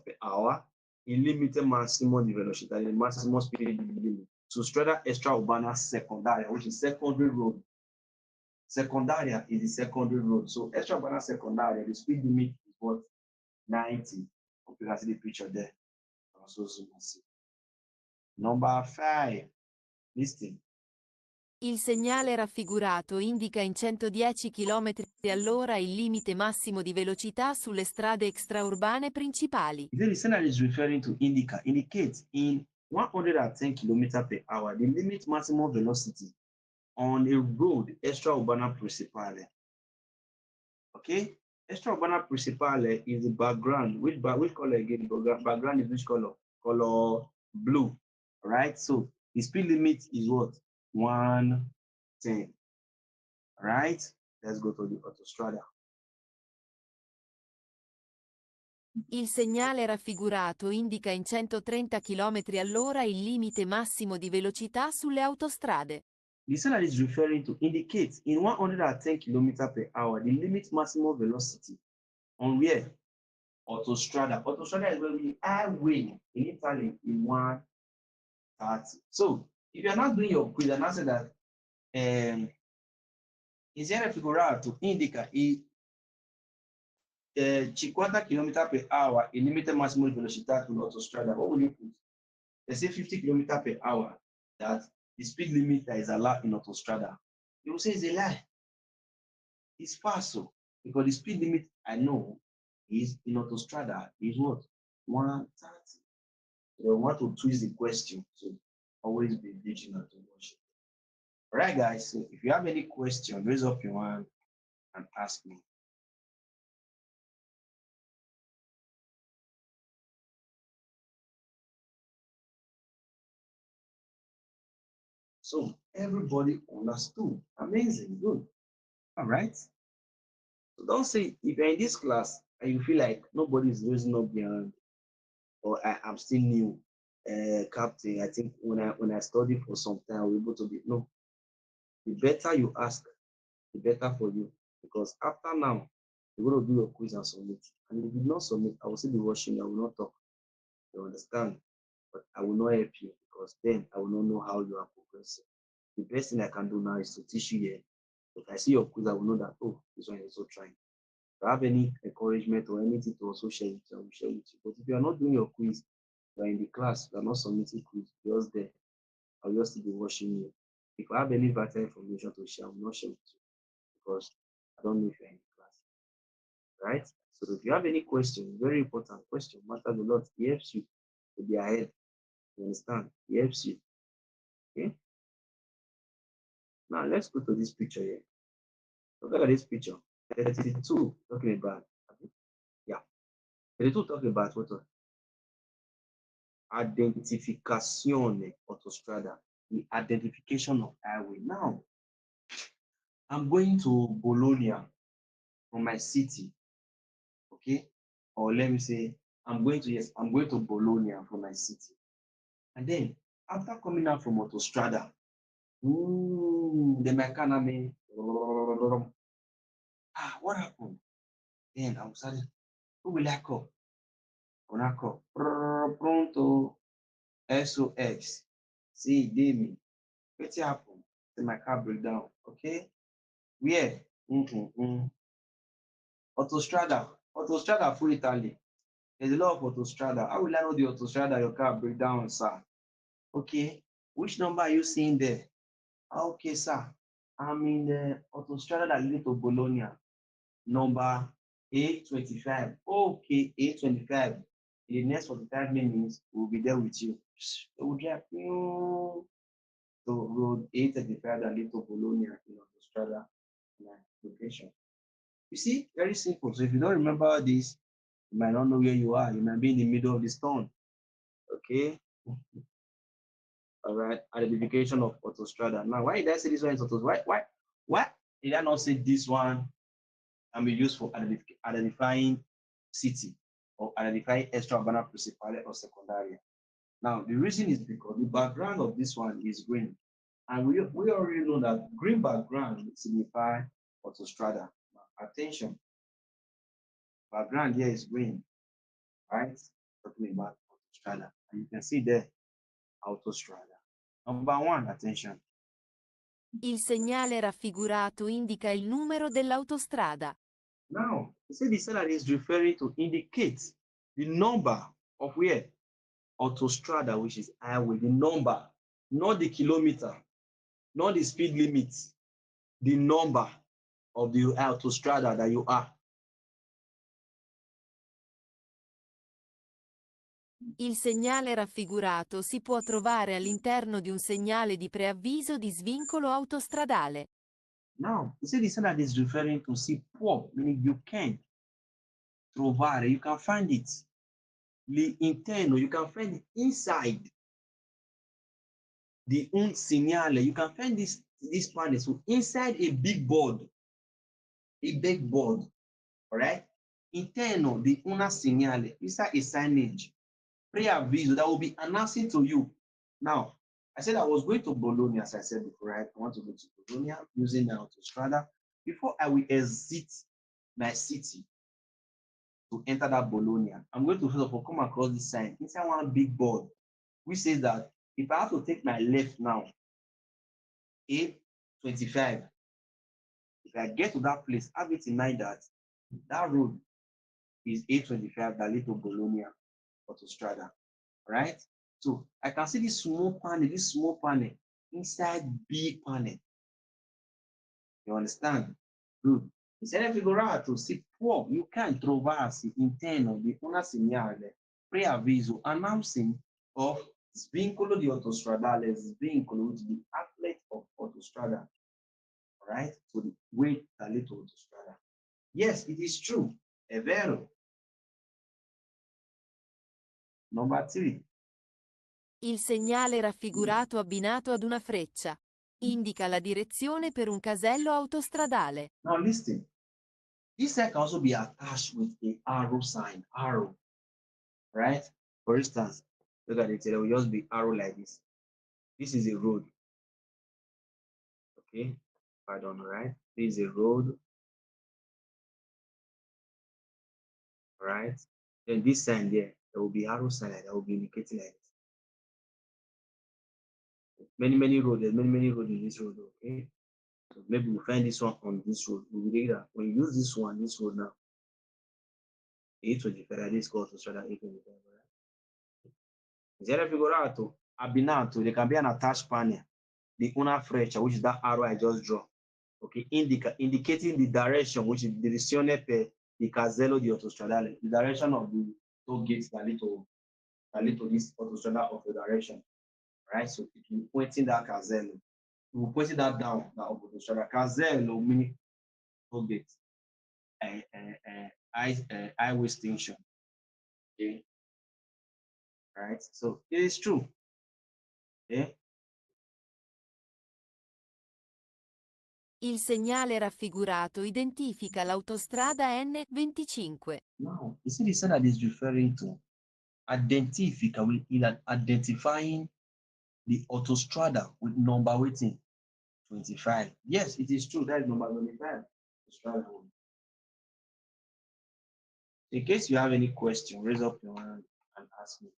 per hour il limite massimo di velocità, il massimo speed limit. So strada extraurbana secondaria, which is secondary road. Secondaria is the secondary road. So extraurbana secondaria, the speed limit is what? 90. Hope you can see the picture there. Also, so you can see. Number 5. Listen. Il segnale raffigurato indica in 110 km all'ora il limite massimo di velocità sulle strade extraurbane principali. The listener is referring to indicates in 110 km per hour the limit maximum velocity on a road extraurbana principale. Okay? Extraurbana principale is the background. Which color again? Background is which color? Color blue. Right? So the speed limit is what? 110. Right? Let's go to the autostrada. Il segnale raffigurato indica in 130 km all'ora il limite massimo di velocità sulle autostrade. The signal is referring to indicates in 110 km per hour the limit maximum velocity on where? Autostrada. Autostrada is going to be highway in Italy in 130. So if you are not doing your quiz and answer that il segnale raffigurato indica 50 km per hour il limite massimo di velocità sull'autostrada, what will you put? They say 50 km per hour, that the speed limit that is allowed in autostrada. You will say it's a lie. It's false, because the speed limit I know is in autostrada is what? 130. So I want to twist the question, so always be vigilant to watch it. All right, guys, so if you have any question, raise up your hand and ask me. So everybody understood. Amazing, good. All right. So don't say if you're in this class and you feel like nobody's raising up their hand, or I'm still new, captain. I think when I study for some time, I'll be able to be no. The better you ask, the better for you. Because after now, you're going to do your quiz and submit. And if you did not submit, I will still be watching you. I will not talk. You understand? But I will not help you because then I will not know how you are progressing. The best thing I can do now is to teach you here. If I see your quiz, I will know that, oh, this one is also trying. If you have any encouragement or anything to also share with you, I will share with you. But if you are not doing your quiz, you are in the class, you are not submitting quiz, you're just there, I'll just be watching you. If I have any vital information to share, I will not share with you because I don't know if you're in the class, right? So if you have any question, very important question, matters a lot. It helps you to be ahead. You understand? It helps you. Okay. Now let's go to this picture here. Look at this picture. 32 talking about. Yeah. 32 talking about what? Identification autostrada. The identification of highway. Now I'm going to Bologna from my city. Okay. Or let me say, I'm going to Bologna from my city. And then after coming out from autostrada, the mechanic, what happened? Then I started, who will I call? When I call, pronto, SOX, see, Demi, what happened? Then my car break down, okay? Where? Autostrada for Italy. There's a lot of autostrada. How will I know the autostrada your car break down, sir? Okay, which number are you seeing there? Okay, sir. I'm in the autostrada that leads to Bologna. Number 825. Okay, 825. In the next 45 minutes, we'll be there with you. We'll drive you to road 835 that leads to Bologna in autostrada location. You see, very simple. So if you don't remember this, you might not know where you are. You might be in the middle of the storm. Okay. All right. Identification of autostrada. Now, why did I say this one is autostrada? Why did I not say this one and be used for identifying city or identifying extra-urbana principale or secundaria? Now, the reason is because the background of this one is green. And we already know that green background signifies autostrada. Now, attention. Background here is green, right? Talking about autostrada. And you can see there, autostrada. Number one, attention. Il segnale raffigurato indica il numero dell'autostrada. Now, you see the salary is referring to indicate the number of where? Autostrada, which is highway, the number, not the kilometer, not the speed limit, the number of the autostrada that you are. Il segnale raffigurato si può trovare all'interno di un segnale di preavviso di svincolo autostradale. Now, you see the salary is referring to si può, meaning you can trovare, you can find it. L'interno, you can find it inside the un segnale. You can find this panel so inside a big board, all right? Interno di una segnale, inside a signage, pre-aviso that will be announcing to you. Now, I said I was going to Bologna, as I said before, right? I want to go to Bologna using the autostrada. Before I will exit my city to enter that Bologna, I'm going to first of all come across this sign inside one big board, which says that if I have to take my left now, 825, if I get to that place, have it in mind that that road is 825 that leads to Bologna autostrada, right? So I can see this small panel inside big panel. You understand? Good. Instead of figurato, si può, you can trovarsi interno di una segnale preavviso announcing of svincolo di autostradale, svincolo which is the outlet of autostrada, right? So the way that leads to autostrada. Yes, it is true. È vero. Number 3. Il segnale raffigurato abbinato ad una freccia indica la direzione per un casello autostradale. Now listen. This sign can also be attached with a arrow sign, arrow, right? For instance, look at it, there will just be arrow like this. This is a road. Okay, pardon, right? This is a road. Right? Then this sign there will be arrow sign that will be indicating like this. Many roads, there's many roads in this road, okay? So maybe we find this one on this road. We will that when you use this road now, E to differenziare autostrada E con zero figurato abbinato there can be an attached panel, the una freccia, which is that arrow I just draw, okay, indicating the direction, which is direzione per the casello di autostradale, the direction of the toll gates that lead to this autostrada of the direction, right? So if you pointing that casello, you pointing that down, that autostrada casello meaning toll gate, highway station, okay, right? So it is true, okay. Il segnale raffigurato identifica l'autostrada N25. Now, you see the sign that is referring to identifying the autostrada with number waiting 25. Yes, it is true. That is number 25. Autostrada one. In case you have any question, raise up your hand and ask me.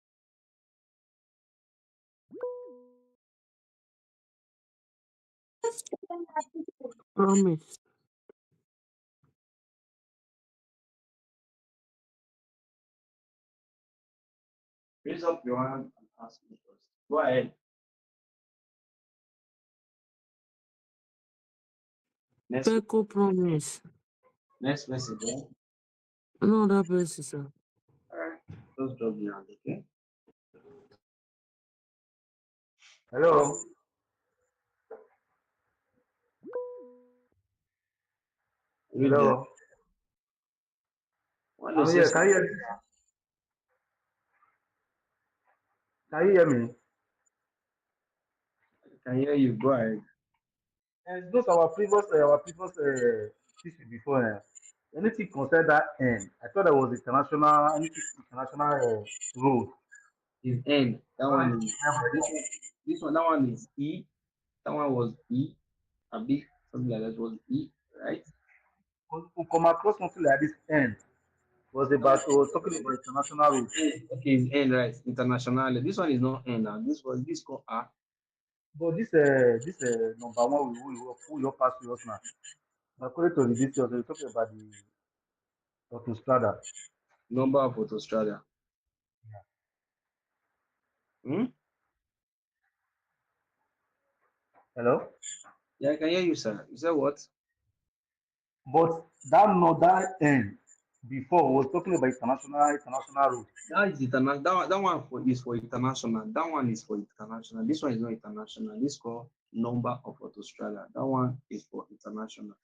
Promise. Raise up your hand and ask me first. Go ahead. Next, Peco promise. next person. Then. No, that person, sir. All right. Just drop your hand, okay? Hello. Hello. I'm here. Can you hear me? Can you hear me? I can hear you. Go ahead. And those our previous teaching before. Anything consider that end. I thought that was international. Anything international road. Is N. That one is Yeah, this one. That one is E. That one was E. A big something like that was E, right? we come across something like this end. Was about talking about international road. Okay, it's N, right? International. This one is not N now. This called R. But this number one we will pass to us now. According to the details, we're talking about the autostrada. Number of Australia. Hmm? Hello? Yeah, I can hear you, sir. You said what? But that northern end before was talking about international road. That is international. Is for international. That one is for international. This one is not international. This called number of Australia. That one is for international.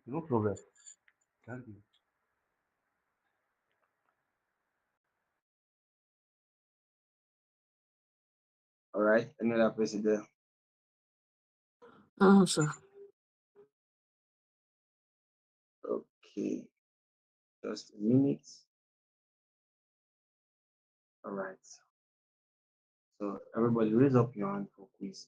No problem. Thank you. All right. Another person there. Sir. Okay. Just a minute. All right. So everybody raise up your hand for quiz.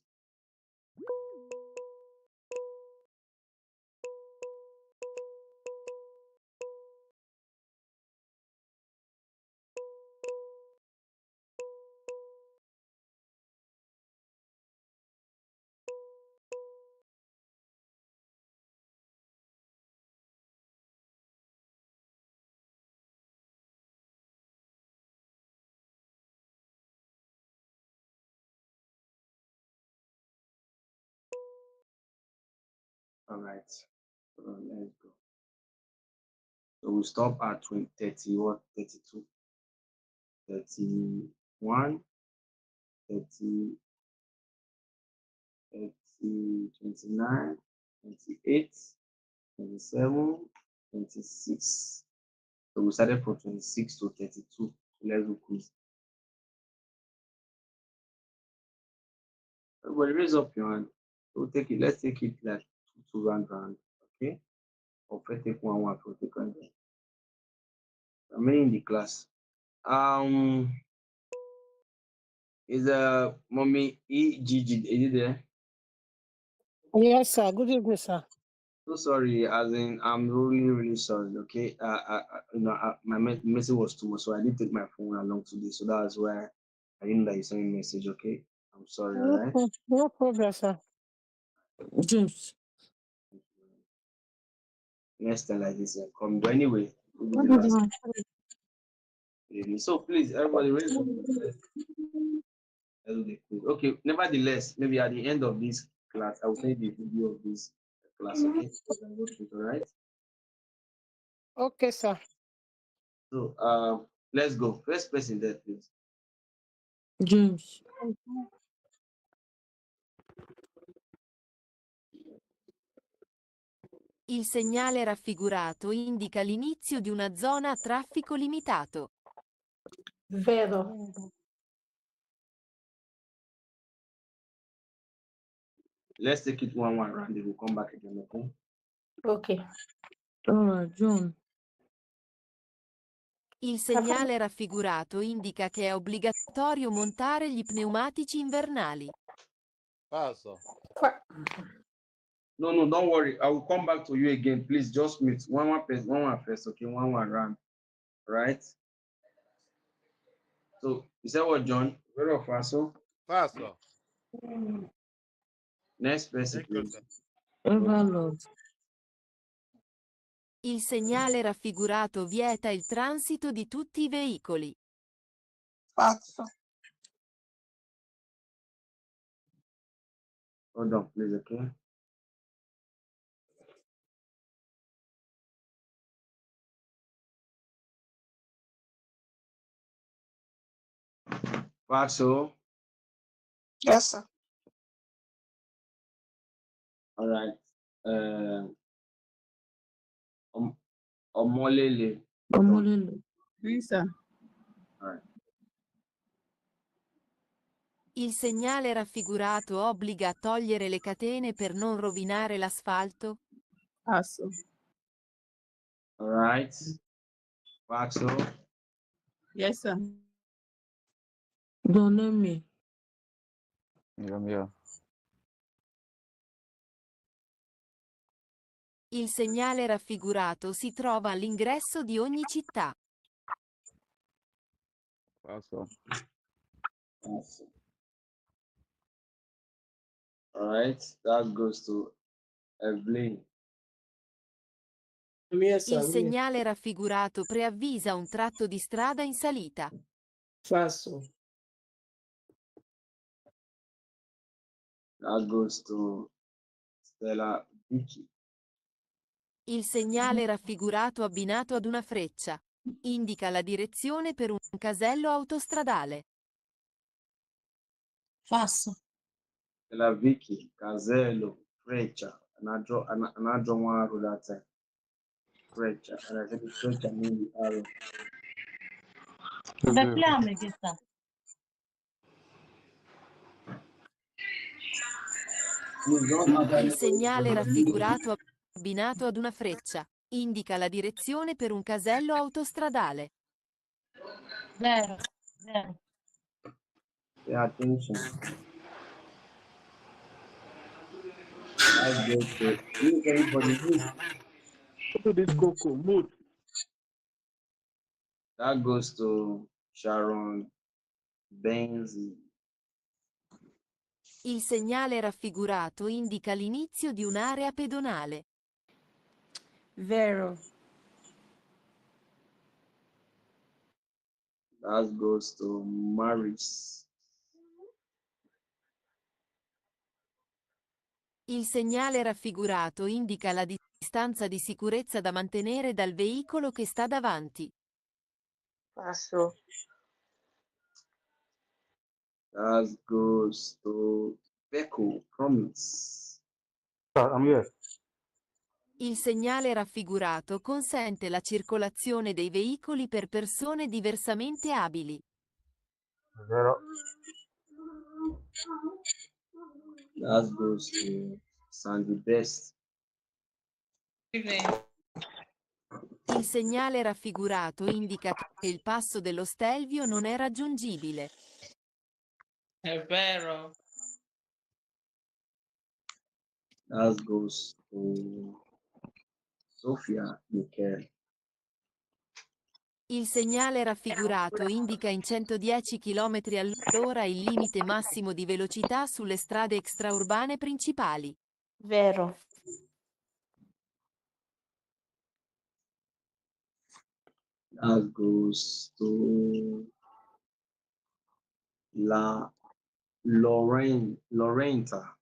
All right. Let's go. So we stop at 30, what? 32, 31, 30, 29, 28, 27, 26. So we started from 26 to 32. So let's do quiz. Everybody raise up your hand. So take it. Let's take it like two round. Okay. Or first take one for take one. I'm in the class. Is mommy EGG? Is it there? Yes, sir. Good evening, sir. So sorry, as in I'm really sorry. Okay, my message was too much, so I didn't take my phone along today. So that's why I didn't know that you sent me a message. Okay, I'm sorry. All right. No problem, sir. James. Next time like this, come. But anyway, will be the last. So please, everybody, raise your hand. Let's do the quiz. Okay, nevertheless, maybe at the end of this class, I will send you the video of this class, okay? You can go through it, all right? Okay, sir. So, let's go. First person there, please. James. Il segnale raffigurato indica l'inizio di una zona a traffico limitato. Vero. Let's take it one round. We'll come back again, okay? Okay. All right, John. Il segnale raffigurato indica che è obbligatorio montare gli pneumatici invernali. Falso. No, don't worry. I will come back to you again. Please just mute one first, okay? One round, right? So, you said what, John? Very falso. Falso. Next person, please. Overload. Il segnale raffigurato vieta il transito di tutti i veicoli. Falso. Hold on, please, okay? Falso. Yes, sir. All right. Omolele. Omolele. Lisa. All right. Il segnale raffigurato obbliga a togliere le catene per non rovinare l'asfalto. Falso. All right. Falso. Yes, sir. Don't let me. Yeah. Il segnale raffigurato si trova all'ingresso di ogni città. Falso. Falso. All right. That goes to Evelyn. Yes, Il sir. segnale raffigurato preavvisa un tratto di strada in salita. Falso. That goes to Stella Vicky. Il segnale raffigurato abbinato ad una freccia indica la direzione per un casello autostradale. Falso. Stella Vicky, Casello, Freccia. Another one who that time. Freccia. And I think Freccia means the arrow. Bethlehem again, sir. Il segnale raffigurato abbinato ad una freccia indica la direzione per un casello autostradale. Vero. Pay attention. That's good. Look, everybody, move. To this cocoa, mood. That goes to Sharon Benzi. Il segnale raffigurato indica l'inizio di un'area pedonale. Vero. That goes to Maris. Il segnale raffigurato indica la distanza di sicurezza da mantenere dal veicolo che sta davanti. Falso. That goes to Pecco Promise. I'm here. Il segnale raffigurato consente la circolazione dei veicoli per persone diversamente abili. Zero. That goes to Sandy Best. Il segnale raffigurato indica che il passo dello Stelvio non è raggiungibile. È vero. That goes to Sofia Michele. Il segnale raffigurato indica in 110 km/h il limite massimo di velocità sulle strade extraurbane principali. Vero. That goes to Lorenta.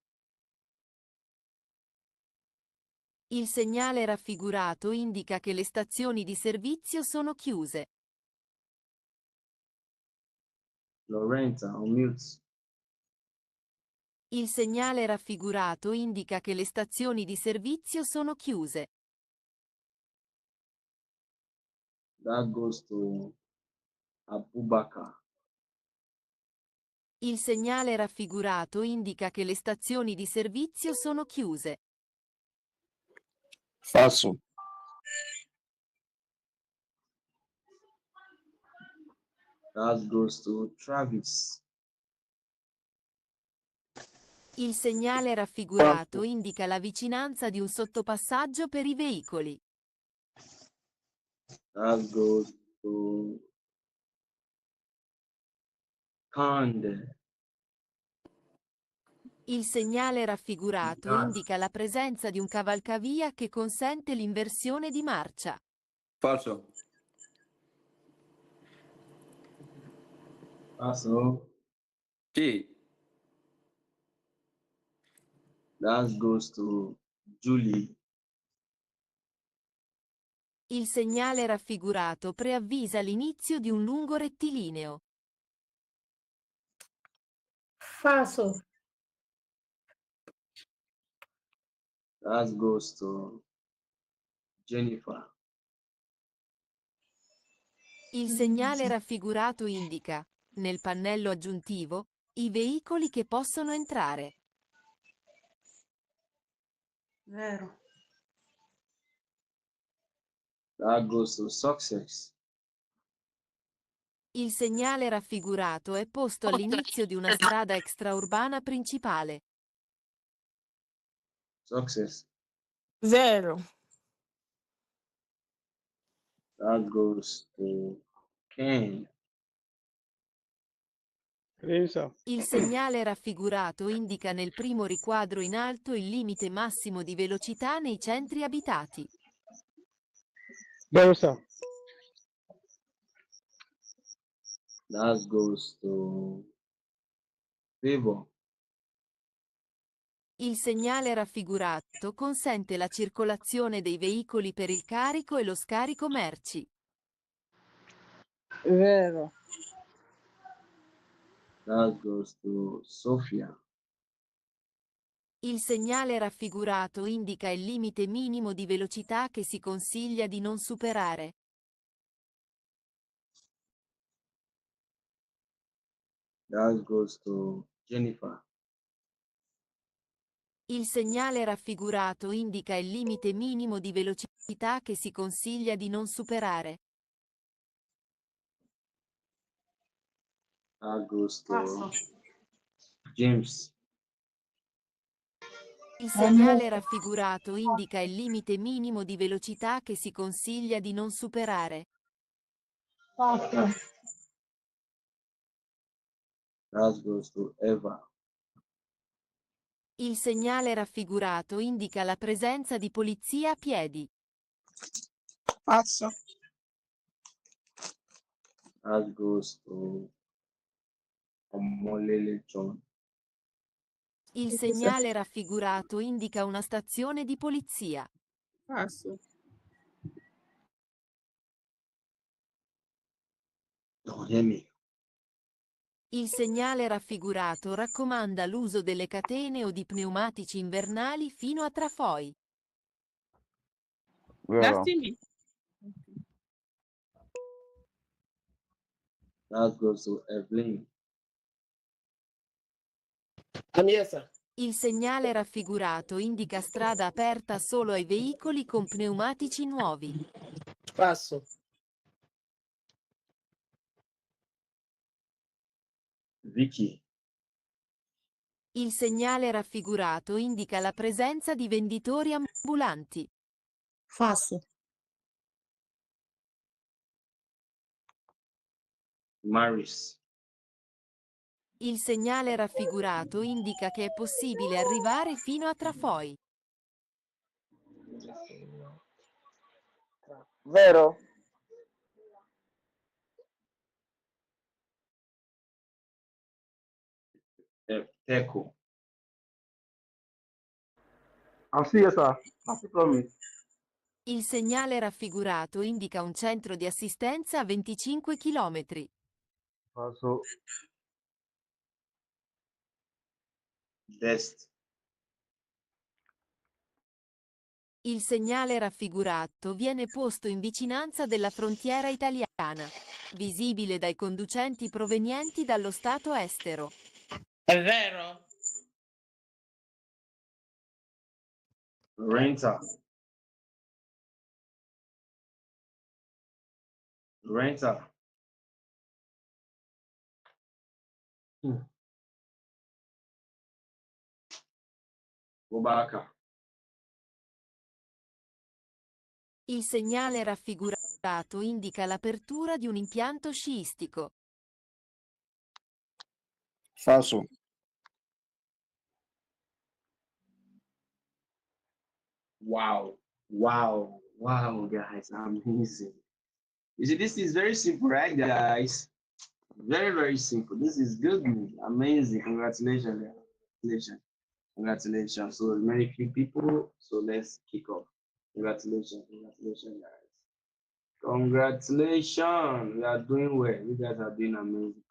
Il segnale raffigurato indica che le stazioni di servizio sono chiuse. Lorenta, on mute. Il segnale raffigurato indica che le stazioni di servizio sono chiuse. That goes to Abubakar. Il segnale raffigurato indica che le stazioni di servizio sono chiuse. Falso. That goes to Travis. Il segnale raffigurato indica la vicinanza di un sottopassaggio per i veicoli. That goes to Kande. Il segnale raffigurato indica la presenza di un cavalcavia che consente l'inversione di marcia. Falso. Also, Sì. that goes to Julie. Il segnale raffigurato preavvisa l'inizio di un lungo rettilineo. Falso. That goes to Jennifer. Il segnale raffigurato indica, nel pannello aggiuntivo, i veicoli che possono entrare. Vero. That goes to Success. Il segnale raffigurato è posto all'inizio di una strada extraurbana principale. Success. Vero. That goes to Ken. Il segnale raffigurato indica nel primo riquadro in alto il limite massimo di velocità nei centri abitati. That goes to Favor. Il segnale raffigurato consente la circolazione dei veicoli per il carico e lo scarico merci. Vero. That goes to Sophia. Il segnale raffigurato indica il limite minimo di velocità che si consiglia di non superare. That goes to Jennifer. Il segnale raffigurato indica il limite minimo di velocità che si consiglia di non superare. That goes to Falso. James. Il segnale raffigurato indica il limite minimo di velocità che si consiglia di non superare. Falso. That goes to Eva. Il segnale raffigurato indica la presenza di polizia a piedi. Falso. That goes to Omolele John. Il segnale raffigurato indica una stazione di polizia. Falso. Don't hear me. Il segnale raffigurato raccomanda l'uso delle catene o di pneumatici invernali fino a trafoi. Vero. Destiny. That goes to Evelyn. Aniesa. Il segnale raffigurato indica strada aperta solo ai veicoli con pneumatici nuovi. Passo. Vicky. Il segnale raffigurato indica la presenza di venditori ambulanti. Falso. Maris. Il segnale raffigurato indica che è possibile arrivare fino a trafoi. Vero. Echo. I'm serious, sir. That's the promise. Il segnale raffigurato indica un centro di assistenza a 25 km. Also, Best. Il segnale raffigurato viene posto in vicinanza della frontiera italiana, visibile dai conducenti provenienti dallo stato estero. È vero? Renter. Renter. Obaka. Il segnale raffigurato indica l'apertura di un impianto sciistico. Falso. Wow. Wow. Wow, guys. Amazing. You see, this is very simple, right, guys? Very, very simple. This is good news. Amazing. Congratulations. Congratulations. Congratulations. So many few people. So let's kick off. Congratulations. Congratulations, guys. Congratulations. We are doing well. You guys are doing amazing.